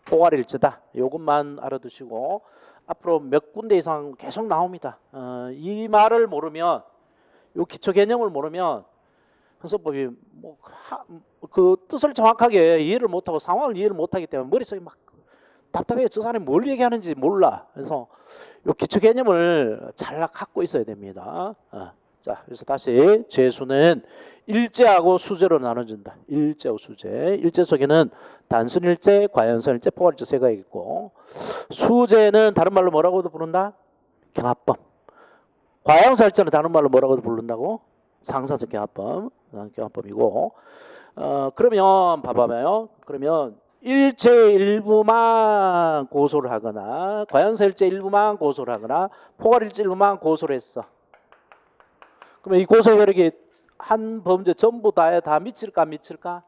Speaker 1: 포괄 일자다. 요것만 알아두시고 앞으로 몇 군데 이상 계속 나옵니다. 이 말을 모르면 요 기초 개념을 모르면 형사법이 그 뜻을 정확하게 이해를 못하고 상황을 이해를 못하기 때문에 머릿속에 막 답답해요. 저 사람이 뭘 얘기하는지 몰라. 그래서 요 기초 개념을 잘 갖고 있어야 됩니다. 자, 그래서 다시 죄수는 일제하고 수제로 나눠진다. 일제하고 수제. 일제 속에는 단순 일제, 과연선 일제, 포괄 일제 세 가지가 있고 수제는 다른 말로 뭐라고도 부른다? 경합범. 과형사 일제는 다른 말로 뭐라고도 부른다고? 상사적 경합범이고 그러면 봐봐요. 그러면 일제 일부만 고소를 하거나 과연사 일제 일부만 고소를 하거나 포괄 일제 일부만 고소를 했어. 그러면 이 고소 효력이 한 범죄 전부 다 미칠까 안 미칠까?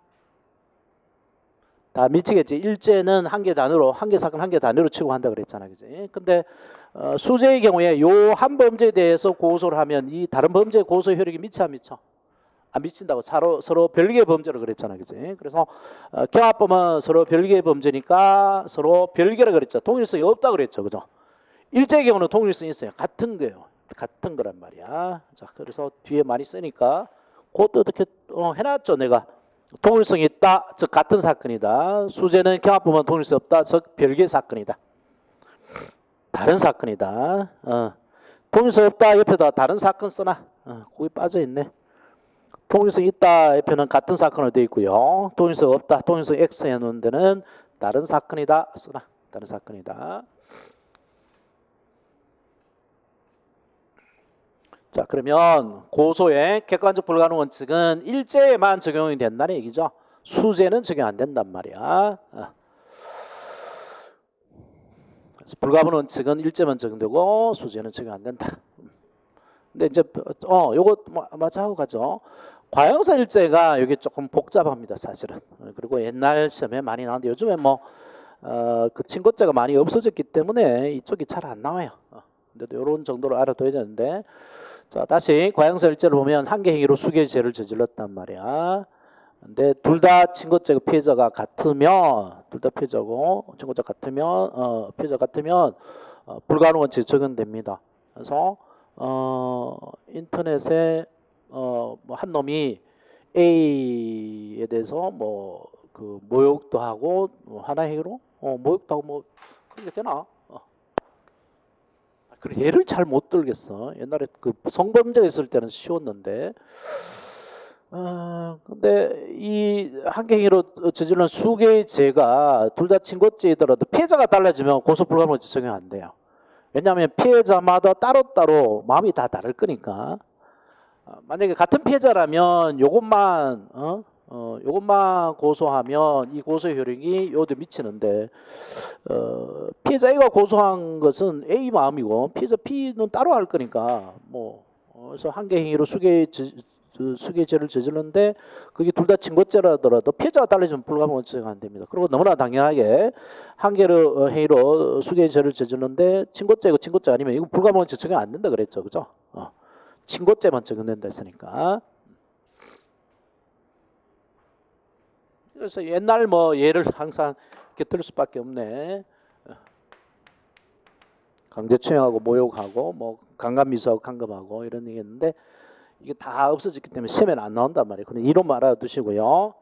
Speaker 1: 다 미치겠지. 일제는 한 개 단위로 한 개 사건 한 개 단위로 치고 한다 그랬잖아, 그지? 근데 수재의 경우에 요 한 범죄에 대해서 고소를 하면 이 다른 범죄 고소 효력이 미쳐 안 미쳐? 안 미친다고 서로 별개의 범죄로 그랬잖아, 그지? 그래서 경합범은 서로 별개의 범죄니까 서로 별개라 그랬죠. 동일성이 없다 그랬죠, 그죠? 일제의 경우는 동일성이 있어요. 같은 거예요. 같은 거란 말이야. 자, 그래서 뒤에 많이 쓰니까 그것도 어떻게 해놨죠, 내가. 동일성이 있다, 즉 같은 사건이다. 수재는 경합범은 동일성이 없다, 즉 별개의 사건이다. 다른 사건이다. 동일성 없다 옆에다 다른 사건 써놔. 거기 빠져 있네. 동일성 있다 옆에는 같은 사건으로 되어 있고요. 동일성 없다, 동일성 X 해놓은 데는 다른 사건이다 써놔. 다른 사건이다. 자, 그러면 고소의 객관적 불가능 원칙은 일제에만 적용이 된다는 얘기죠. 수재는 적용 안 된단 말이야. 그래서 불가분 원칙은 일제만 적용되고 수재는 적용 안 된다. 근데 이제 요거 맞아 하고 가죠. 과형사 일제가 여기 조금 복잡합니다, 사실은. 그리고 옛날 시험에 많이 나왔는데 요즘에 그 친고죄가 많이 없어졌기 때문에 이쪽이 잘 안 나와요. 근데도 요런 정도로 알아둬야 되는데. 자, 다시 과형사 일제를 보면 한 개 행위로 수개의 죄를 저질렀단 말이야. 근데 둘 다 친고죄가 피해자가 같으면 둘 다 피해자고 친고죄 같으면 피해자 같으면 불가능 원칙이 적용됩니다. 그래서 인터넷에 뭐 한 놈이 A에 대해서 그 모욕도 하고 하나 행위로 모욕도 하고 뭐 그게 되나? 그 예를 잘 못 들겠어. 옛날에 그 성범죄가 있을 때는 쉬웠는데 근데 이 한 개 행위로 저지른 수개의 죄가 둘 다 친고죄이더라도 피해자가 달라지면 고소 불가능 원칙 적용 안 돼요. 왜냐하면 피해자마다 따로따로 마음이 다 다를 거니까. 만약에 같은 피해자라면 요것만 고소하면 이 고소 효력이 요도 미치는데 피해자 A가 고소한 것은 A 마음이고 피해자 B는 따로 할 거니까 그래서 한 개 행위로 수개의 죄를 저질렀는데 그게 둘 다 친고죄라더라도 피해자가 달라지면 불가능 원칙이 안 됩니다. 그리고 너무나 당연하게 한 개로 행위로 수개의 죄를 저질렀는데 친고죄고 친고죄 아니면 이거 불가능 원칙 적용 안 된다 그랬죠, 그죠? 친고죄만 적용된다 했으니까. 그래서 옛날 예를 항상 곁들 수밖에 없네. 강제추행하고 모욕하고 강간미수하고 강금하고 이런 얘기했는데 이게 다 없어졌기 때문에 시험에는 안 나온단 말이에요. 그냥 이론만 알아두시고요.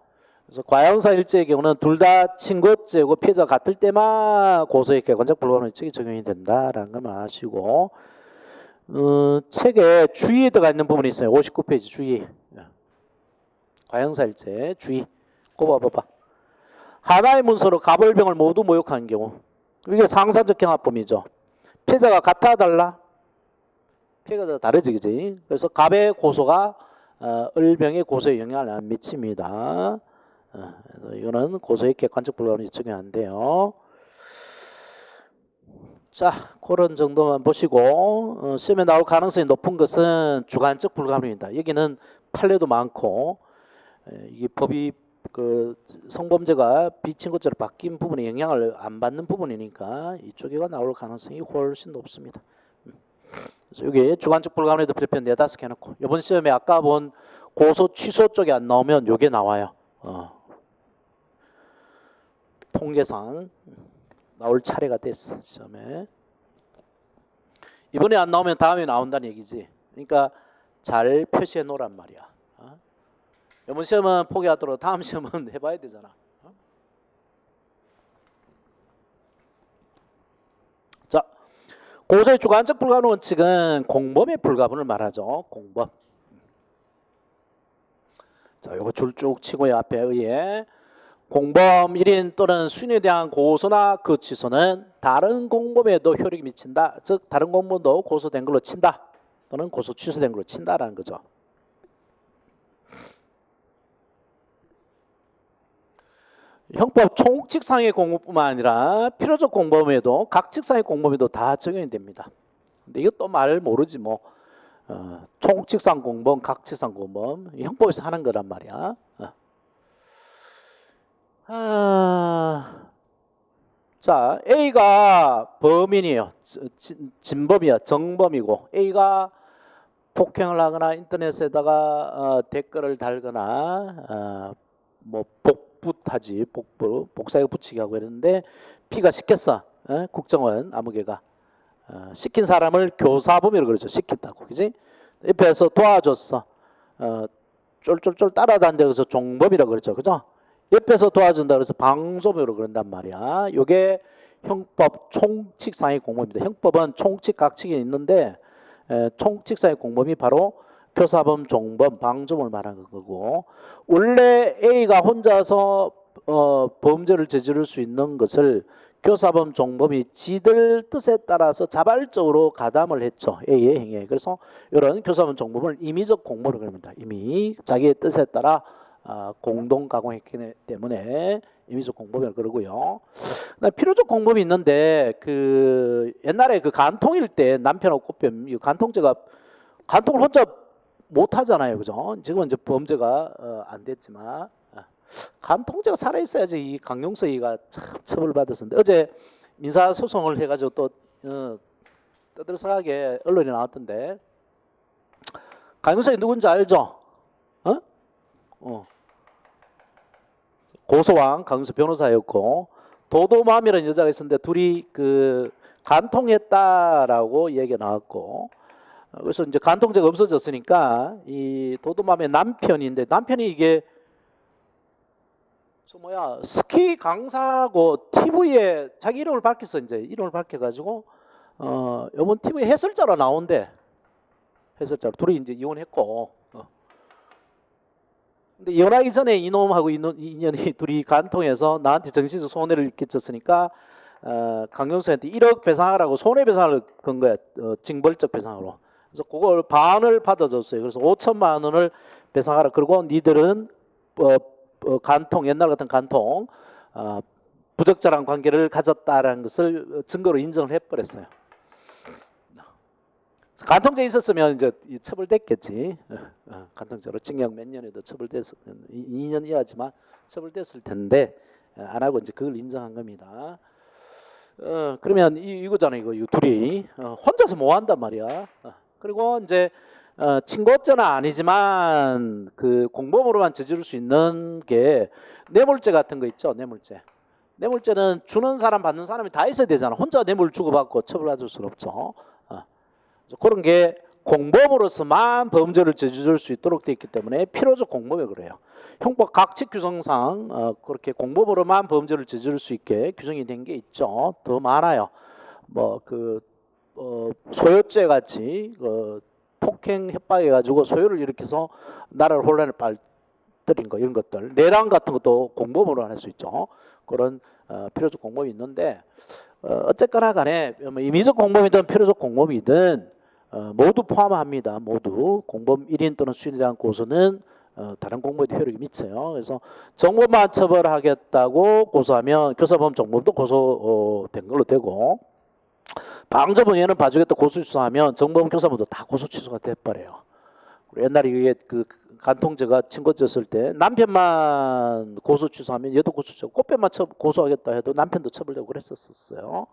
Speaker 1: 그래서 과형사 일죄의 경우는 둘 다 친고죄고 피해자가 같을 때만 고소의 객관적 불가능 원칙이 적용이 된다라는 걸 아시고, 책에 주의에 들어가 있는 부분이 있어요. 59페이지 주의. 과형사 일죄 주의. 꼽아봐봐. 하나의 문서로 갑을병을 모두 모욕한 경우, 이게 상사적 경합범이죠. 피해자가 같아 달라? 피해자가 다르지, 그지? 그래서 갑의 고소가 을병의 고소에 영향을 안 미칩니다. 그래서 이거는 고소의 객관적 불가능이 적용한대요. 자, 그런 정도만 보시고, 시험에 나올 가능성이 높은 것은 주관적 불가능입니다. 여기는 판례도 많고, 이게 법이 그 성범죄가 비친고죄로 바뀐 부분에 영향을 안 받는 부분이니까 이쪽에가 나올 가능성이 훨씬 높습니다. 그래서 여기 주관적 불가능에도 필요편 4-5개 해놓고, 이번 시험에 아까 본 고소 취소 쪽에 안 나오면 요게 나와요. 통계상 나올 차례가 됐어, 시험에. 이번에 안 나오면 다음에 나온다는 얘기지. 그러니까 잘 표시해 놓으란 말이야. 이번 시험은 포기하도록 다음 시험은 해봐야 되잖아. 자, 고소의 주관적 불가능 원칙은 공범의 불가분을 말하죠. 공범. 자, 요거 줄 쭉 치고요. 앞에 의해 공범 1인 또는 수인에 대한 고소나 그 취소는 다른 공범에도 효력이 미친다. 즉 다른 공범도 고소된 걸로 친다. 또는 고소 취소된 걸로 친다라는 거죠. 형법 총칙상의 공범뿐만 아니라 필요적 공범에도 각칙상의 공범에도 다 적용이 됩니다. 근데 이것도 말 모르지 뭐. 총칙상 공범, 각칙상 공범 형법에서 하는 거란 말이야. 자, A가 범인이에요. 진범이야. 정범이고 A가 폭행을 하거나 인터넷에다가 댓글을 달거나 뭐 복붙하지, 복사해 붙이기 하고 이랬는데 B가 시켰어. 국정원 아무개가 시킨 사람을 교사범이라고 그러죠. 시켰다고, 그지? 옆에서 도와줬어. 쫄쫄쫄 따라다닌다 그래서 종범이라고 그러죠, 그죠? 옆에서 도와준다 그래서 방조범이라고 그런단 말이야. 이게 형법 총칙상의 공범입니다. 형법은 총칙, 각칙이 있는데 총칙상의 공범이 바로 교사범, 종범, 방조범을 말하는 거고, 원래 A가 혼자서 범죄를 저지를 수 있는 것을 교사범, 종범이 지들 뜻에 따라서 자발적으로 가담을 했죠. A의 행위에. 그래서 이런 교사범, 종범을 임의적 공모를 그럽니다. 이미 자기의 뜻에 따라 공동 가공했기 때문에 임의적 공범이라고 그러고요. 필요적 공범이 있는데 그 옛날에 그 간통일 때 남편하고 꽃뱀 간통죄가 간통을 혼자 못 하잖아요, 그죠? 지금은 이제 범죄가 안 됐지만 간통죄가 살아 있어야지 이 강용석이가 참 처벌받았었는데 어제 민사 소송을 해가지고 또 떠들썩하게 언론에 나왔던데 강용석이 누군지 알죠? 고소왕 강용석 변호사였고 도도맘이라는 여자가 있었는데 둘이 그 간통했다라고 얘기가 나왔고, 그래서 이제 간통죄가 없어졌으니까 이 도도맘의 남편인데 남편이 이게 스키 강사고 TV에 자기 이름을 밝혔어. 이제 이름을 밝혀가지고 이번 TV 해설자로 나온대. 해설자로 둘이 이제 이혼했고. 근데 이혼하기 전에 이놈하고 인연이 둘이 간통해서 나한테 정신적 손해를 끼쳤으니까 강용석한테 1억 배상하라고 손해배상을 건 거야. 징벌적 배상으로. 그래서 그걸 반을 받아줬어요. 그래서 5천만 원을 배상하라. 그리고 니들은 간통, 옛날 같은 간통, 부적절한 관계를 가졌다라는 것을 증거로 인정을 해버렸어요. 간통죄 있었으면 이제 처벌됐겠지. 간통죄로 징역 몇 년에도 처벌됐을 2년 이하지만 처벌됐을 텐데 안 하고 이제 그걸 인정한 겁니다. 그러면 이거잖아요. 이거 둘이 혼자서 뭐 한단 말이야. 그리고 이제 친고죄는 아니지만 그 공범으로만 저지를 수 있는 게 뇌물죄 같은 거 있죠. 뇌물죄. 뇌물죄는 주는 사람 받는 사람이 다 있어야 되잖아. 혼자 뇌물 주고받고 처벌받을 수는 없죠. 그런 게 공범으로서만 범죄를 저지를 수 있도록 되어 있기 때문에 필요적 공범이 그래요. 형법 각칙 규정상 그렇게 공범으로만 범죄를 저지를 수 있게 규정이 된 게 있죠. 더 많아요. 뭐 소요죄 같이 폭행 협박해 가지고 소요를 일으켜서 나라를 혼란에 빠뜨린 거 이런 것들, 내란 같은 것도 공범으로 할 수 있죠. 그런 필요적 공범이 있는데 어쨌거나 간에 임의적 공범이든 필요적 공범이든 모두 포함합니다. 모두 공범 1인 또는 수인에 대한 고소는 다른 공범에도 효력이 미쳐요. 그래서 정범만 처벌하겠다고 고소하면 교사범 정범도 고소된 걸로 되고, 방조범 얘는 봐주겠다 고소 취소하면 정범 교사범도 다 고소 취소가 돼버려요. 옛날에 이게 그 간통죄가 친고죄였을 때 남편만 고소 취소하면 얘도 고소 취소, 꽃뱀만 고소하겠다 해도 남편도 처벌되고 그랬었어요.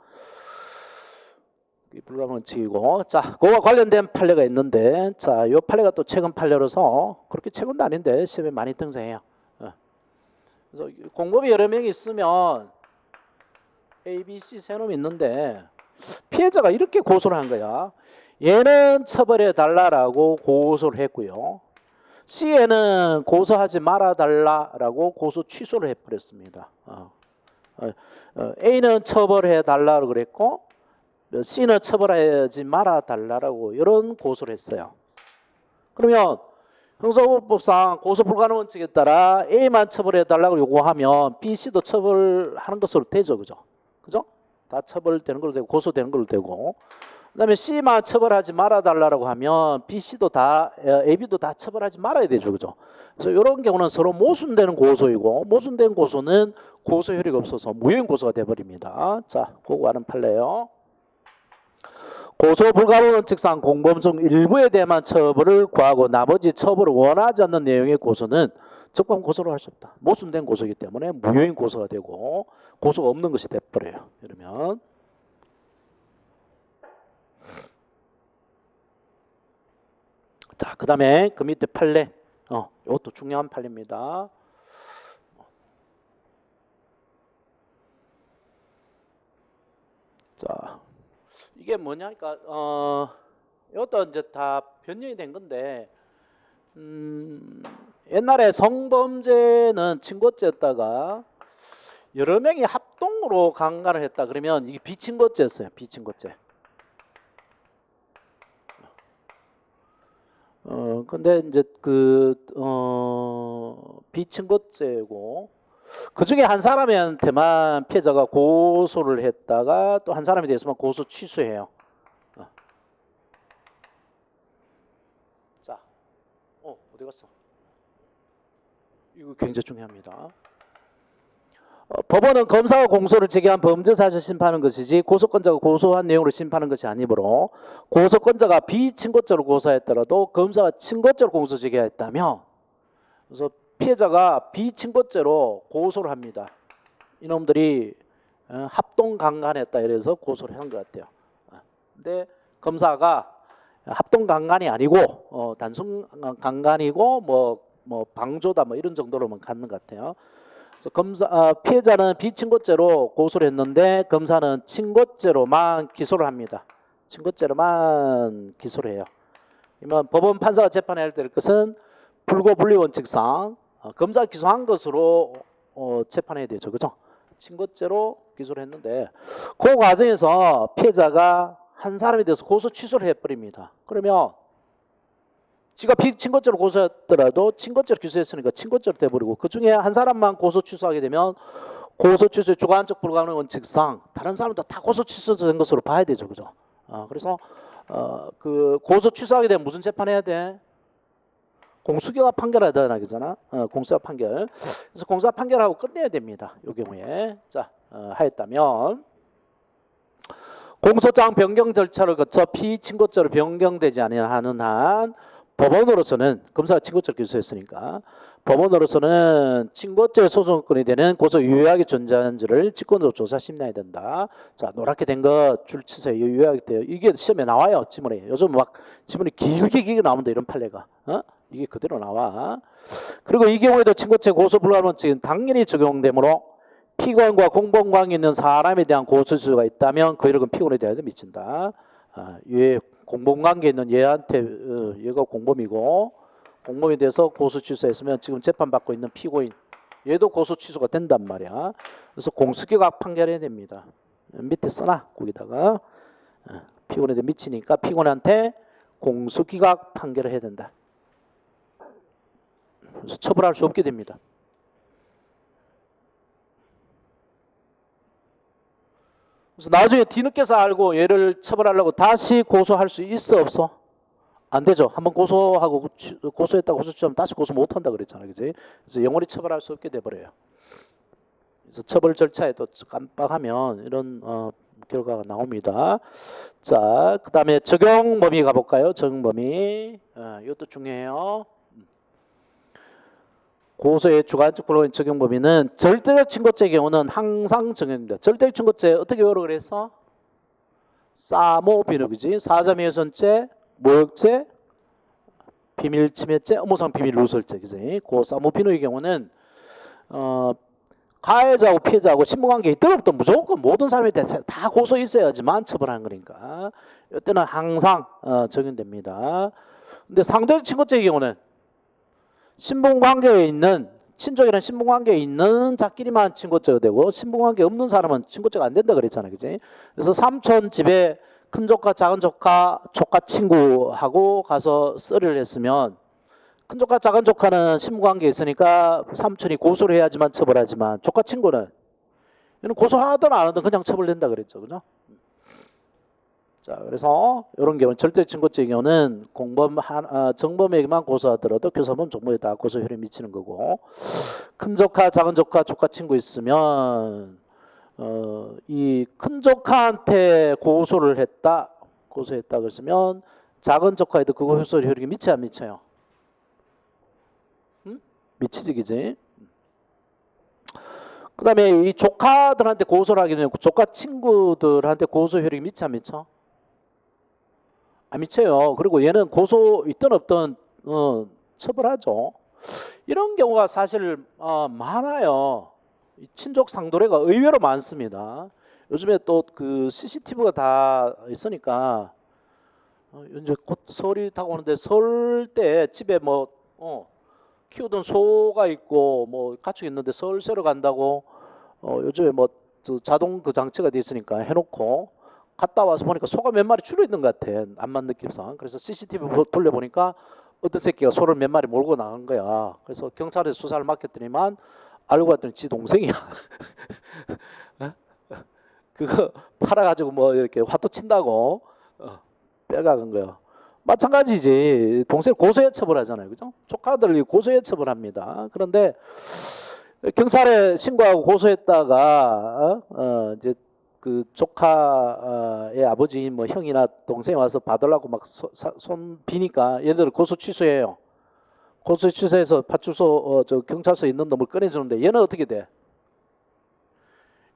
Speaker 1: 불가원칙이고, 자, 그와 관련된 판례가 있는데, 자, 요 판례가 또 최근 판례로서 그렇게 최근도 아닌데 시험에 많이 등장해요. 그래서 공범이 여러 명이 있으면 A, B, C 세 놈이 있는데 피해자가 이렇게 고소를 한 거야. 얘는 처벌해 달라라고 고소를 했고요. C에는 고소하지 말아 달라라고 고소 취소를 해버렸습니다. A는 처벌해 달라고 그랬고 C는 처벌하지 말아 달라고 이런 고소를 했어요. 그러면 형사고법상 고소 불가능 원칙에 따라 A만 처벌해 달라고 요구하면 B, C도 처벌하는 것으로 되죠, 그죠? 그죠? 다 처벌되는 걸로 되고 고소되는 걸로 되고, 그다음에 C만 처벌하지 말아 달라고 하면 B, C도 다 A, B도 다 처벌하지 말아야 되죠, 그죠? 그래서 이런 경우는 서로 모순되는 고소이고, 모순된 고소는 고소 효력이 없어서 무효인 고소가 돼버립니다. 자, 그거 하는 판례요. 고소 불가능 원칙상 공범 중 일부에 대한 처벌을 구하고 나머지 처벌을 원하지 않는 내용의 고소는 적법 고소를 할 수 없다. 모순된 고소이기 때문에 무효인 고소가 되고 고소가 없는 것이 돼버려요. 이러면 자, 그 다음에 그 밑에 판례, 이것도 중요한 판례입니다. 자, 이게 뭐냐니까 이것도 이제 다 변경이 된 건데, 옛날에 성범죄는 친고죄였다가 여러 명이 합동으로 강간을 했다 그러면 이게 비친고죄였어요. 비친고죄. 근데 이제 비친고죄고, 그 중에 한 사람한테만 피해자가 고소를 했다가 또 한 사람에 대해서만 고소 취소해요. 자, 어디 갔어? 이거 굉장히 중요합니다. 법원은 검사가 공소를 제기한 범죄 사실 심판하는 것이지 고소권자가 고소한 내용으로 심판하는 것이 아니므로, 고소권자가 비친고죄로 고소했더라도 검사가 친고죄로 공소 제기했다면, 그래서 피해자가 비친고죄로 고소를 합니다. 이놈들이 합동 강간했다 이래서 고소를 한 것 같아요. 근데 검사가 합동 강간이 아니고 단순 강간이고 뭐 방조다 뭐 이런 정도로만 갖는 것 같아요. 그래서 피해자는 비친고죄로 고소를 했는데 검사는 친고죄로만 기소를 합니다. 친고죄로만 기소를 해요. 그러면 법원 판사가 재판해야 될 것은 불고불리 원칙상 검사 기소한 것으로 재판해야 되죠, 그죠? 친고죄로 기소를 했는데 그 과정에서 피해자가 한 사람에 대해서 고소 취소를 해버립니다. 그러면 지가 비친고죄로 고소했더라도 친고죄로 기소했으니까 친고죄로 돼버리고, 그 중에 한 사람만 고소 취소하게 되면 고소 취소의 주관적 불가능 원칙상 다른 사람도 다 고소 취소된 것으로 봐야 되죠, 그죠? 그래서 그 고소 취소하게 되면 무슨 재판해야 돼? 공수기가 판결해야 되나 그잖아. 공수기가 판결. 그래서 공수기가 판결하고 끝내야 됩니다. 이 경우에 하였다면 공소장 변경 절차를 거쳐 피친고죄로 변경되지 않는 한 법원으로서는, 검사가 친고죄로 기소했으니까 법원으로서는 친고죄 소송권이 되는 고소 유효하게 존재하는지를 직권으로 조사 심리해야 된다. 자, 노랗게 된 거 줄 치세요. 유효하게 돼요. 이게 시험에 나와요, 지문에. 요즘 막 지문이 길게 나오는데 이런 판례가. 이게 그대로 나와. 그리고 이 경우에도 친고죄 고소 불가능 원칙은 당연히 적용되므로 피고인과 공범관계 있는 사람에 대한 고소 취소가 있다면 그 효력은 피고인에 대하여 미친다. 유효 공범관계 있는 얘한테 얘가 공범이고 공범이 돼서 고소 취소했으면 지금 재판받고 있는 피고인 얘도 고소 취소가 된단 말이야. 그래서 공수기각 판결해야 됩니다. 밑에 써놔 거기다가 피고인한테 미치니까 피고인한테 공수기각 판결을 해야 된다. 그래서 처벌할 수 없게 됩니다. 그래서 나중에 뒤늦게서 알고 얘를 처벌하려고 다시 고소할 수 있어 없어? 안 되죠. 한번 고소하고 고소했다고 고소 취하면 다시 고소 못한다 그랬잖아요, 그지? 그래서 영원히 처벌할 수 없게 돼버려요. 그래서 처벌 절차에 또 깜빡하면 이런 결과가 나옵니다. 자, 그 다음에 적용 범위 가볼까요? 적용 범위. 이것도 중요해요. 고소의 주관적 불가인 적용 범위는 절대적 친고죄의 경우는 항상 적용됩니다. 절대적 친고죄 어떻게 외우라 그래서? 사모 비누, 사자미훼손죄, 모욕죄, 비밀침해죄, 업무상 비밀 누설죄, 그지? 그 사모 비누의 경우는 가해자하고 피해자하고 신분관계 있든 없든 무조건 모든 사람에 대해서 다 고소 있어야지만 처벌하는 거니까 이때는 항상 적용됩니다. 근데 상대적 친고죄의 경우는 신분관계에 있는 친족이란 신분관계에 있는 자끼리만 친고죄가 되고 신분관계 없는 사람은 친고죄가 안 된다 그랬잖아요, 그지? 그래서 삼촌 집에 큰 조카, 작은 조카, 조카 친구하고 가서 썰이를 했으면 큰 조카, 작은 조카는 신분관계에 있으니까 삼촌이 고소를 해야지만 처벌하지만 조카 친구는 얘는 고소하든 안 하든 그냥 처벌된다 그랬죠, 그죠? 자, 그래서 이런 경우는 절대 친고죄의 경우는 정범에게만 고소하더라도 교사범 정범에 다 고소 효력이 미치는 거고 큰 조카, 작은 조카, 조카 친구 있으면 이 큰 조카한테 고소했다 그랬으면 작은 조카에도 그 고소 효력이 미쳐야 안 미쳐요? 미치지, 그지? 그 다음에 이 조카들한테 고소를 하게 되면 조카 친구들한테 고소 효력이 미쳐 안 미쳐? 안 미쳐요. 그리고 얘는 고소 있든 없든 처벌하죠. 이런 경우가 사실 많아요. 친족 상도례가 의외로 많습니다. 요즘에 또 그 CCTV가 다 있으니까 이제 곧 설이 다가오는데 설 때 집에 뭐 키우던 소가 있고 뭐 가축이 있는데 설 새러 간다고 요즘에 뭐 자동 그 장치가 돼 있으니까 해놓고 갔다 와서 보니까 소가 몇 마리 줄어 있는 것 같아. 안만 느낌상. 그래서 CCTV 돌려보니까 어떤 새끼가 소를 몇 마리 몰고 나간 거야. 그래서 경찰에 수사를 맡겼더니만 알고 봤더니 지 동생이야. 그거 팔아가지고 뭐 이렇게 화도 친다고 빼가간 거야. 마찬가지지. 동생 고소해 처벌하잖아요, 그죠? 조카들이 고소해 처벌합니다. 그런데 경찰에 신고하고 고소했다가 이제 그 조카의 아버지인 뭐 형이나 동생이 와서 봐달라고 막 손 비니까 얘들 고소 취소해요. 고소 취소해서 파출소 저 경찰서에 있는 놈을 꺼내주는데 얘는 어떻게 돼?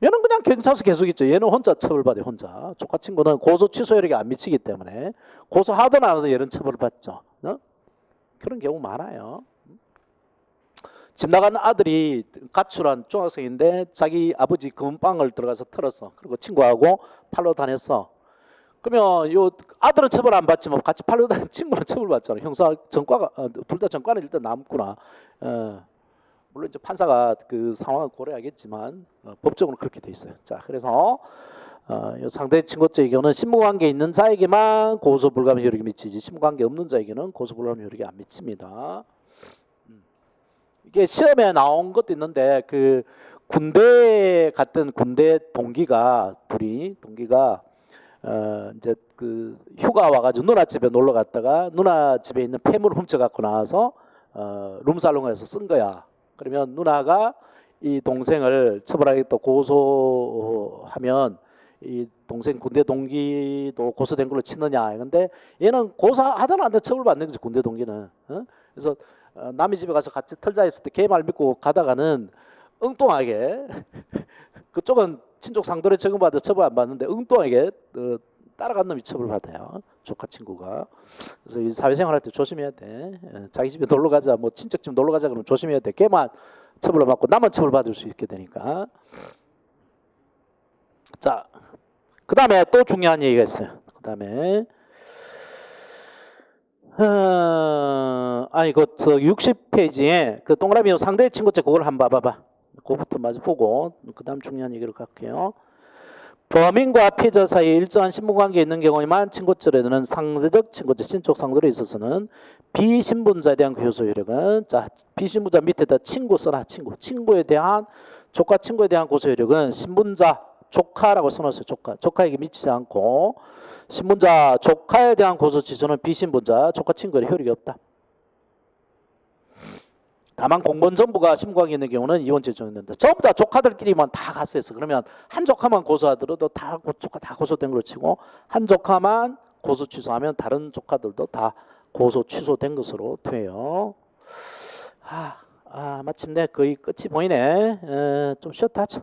Speaker 1: 얘는 그냥 경찰서 계속 있죠. 얘는 혼자 처벌받아요, 혼자. 조카 친구는 고소 취소 효력이 안 미치기 때문에 고소하든 안 하든 얘는 처벌받죠. 그런 경우 많아요. 집 나가는 아들이 가출한 중학생인데 자기 아버지 금방을 들어가서 털었어. 그리고 친구하고 팔로 다녔어. 그러면 요 아들은 처벌 안 받지만 같이 팔로 다니는 친구는 처벌받잖아. 형사 전과가 둘 다 전과는 일단 남구나. 물론 이제 판사가 그 상황을 고려하겠지만 법적으로 그렇게 돼 있어요. 자, 그래서 상대 친고죄의 경우는 신분관계 있는 자에게만 고소불가능 효력이 미치지 신분관계 없는 자에게는 고소불가능 효력이 안 미칩니다. 이게 시험에 나온 것도 있는데 그 군대 갔던 군대 동기가 이제 그 휴가 와가지고 누나 집에 놀러 갔다가 누나 집에 있는 폐물을 훔쳐 갖고 나와서 룸살롱에서 쓴 거야. 그러면 누나가 이 동생을 처벌하겠다 고소하면 이 동생 군대 동기도 고소된 걸로 치느냐. 근데 얘는 고소하든 안 하든 처벌받는 거지, 군대 동기는. 그래서 남의 집에 가서 같이 털자 했을 때 걔 말 믿고 가다가는 엉뚱하게 그쪽은 친족 상도례 적용받아 처벌 안 받는데 엉뚱하게 따라간 놈이 처벌받아요, 조카 친구가. 그래서 이 사회생활할 때 조심해야 돼. 자기 집에 놀러 가자, 뭐 친척 집 놀러 가자 그러면 조심해야 돼. 걔만 처벌을 받고 나만 처벌받을 수 있게 되니까. 자, 그 다음에 또 중요한 얘기가 있어요. 그 다음에 아니 그 60페이지에 그 동그라미 상대 친구째 그걸 한번 봐봐. 그거부터 마저 보고 그 다음 중요한 얘기를 갈게요. 범인과 피해자 사이에 일정한 신분관계에 있는 경우에만 친고죄라는 상대적 친고죄 신적 상도에 있어서는 비신분자에 대한 교수 효력은 자 비신분자 밑에다 친구 써라. 친구에 대한 조카 친구에 대한 고소 효력은 신분자 조카라고 써놨어요. 조카에게 미치지 않고 신분자 조카에 대한 고소 취소는 비신분자 조카 친구에 효력이 없다. 다만 공범정보가 신분관계 있는 경우는 이원 제정된다. 전부 다 조카들끼리만 다 갔어요. 그러면 한 조카만 고소하더라도 다 조카 다 고소된 걸로 치고 한 조카만 고소 취소하면 다른 조카들도 다 고소 취소된 것으로 돼요. 마침내 거의 끝이 보이네. 좀 쉬었다 하죠.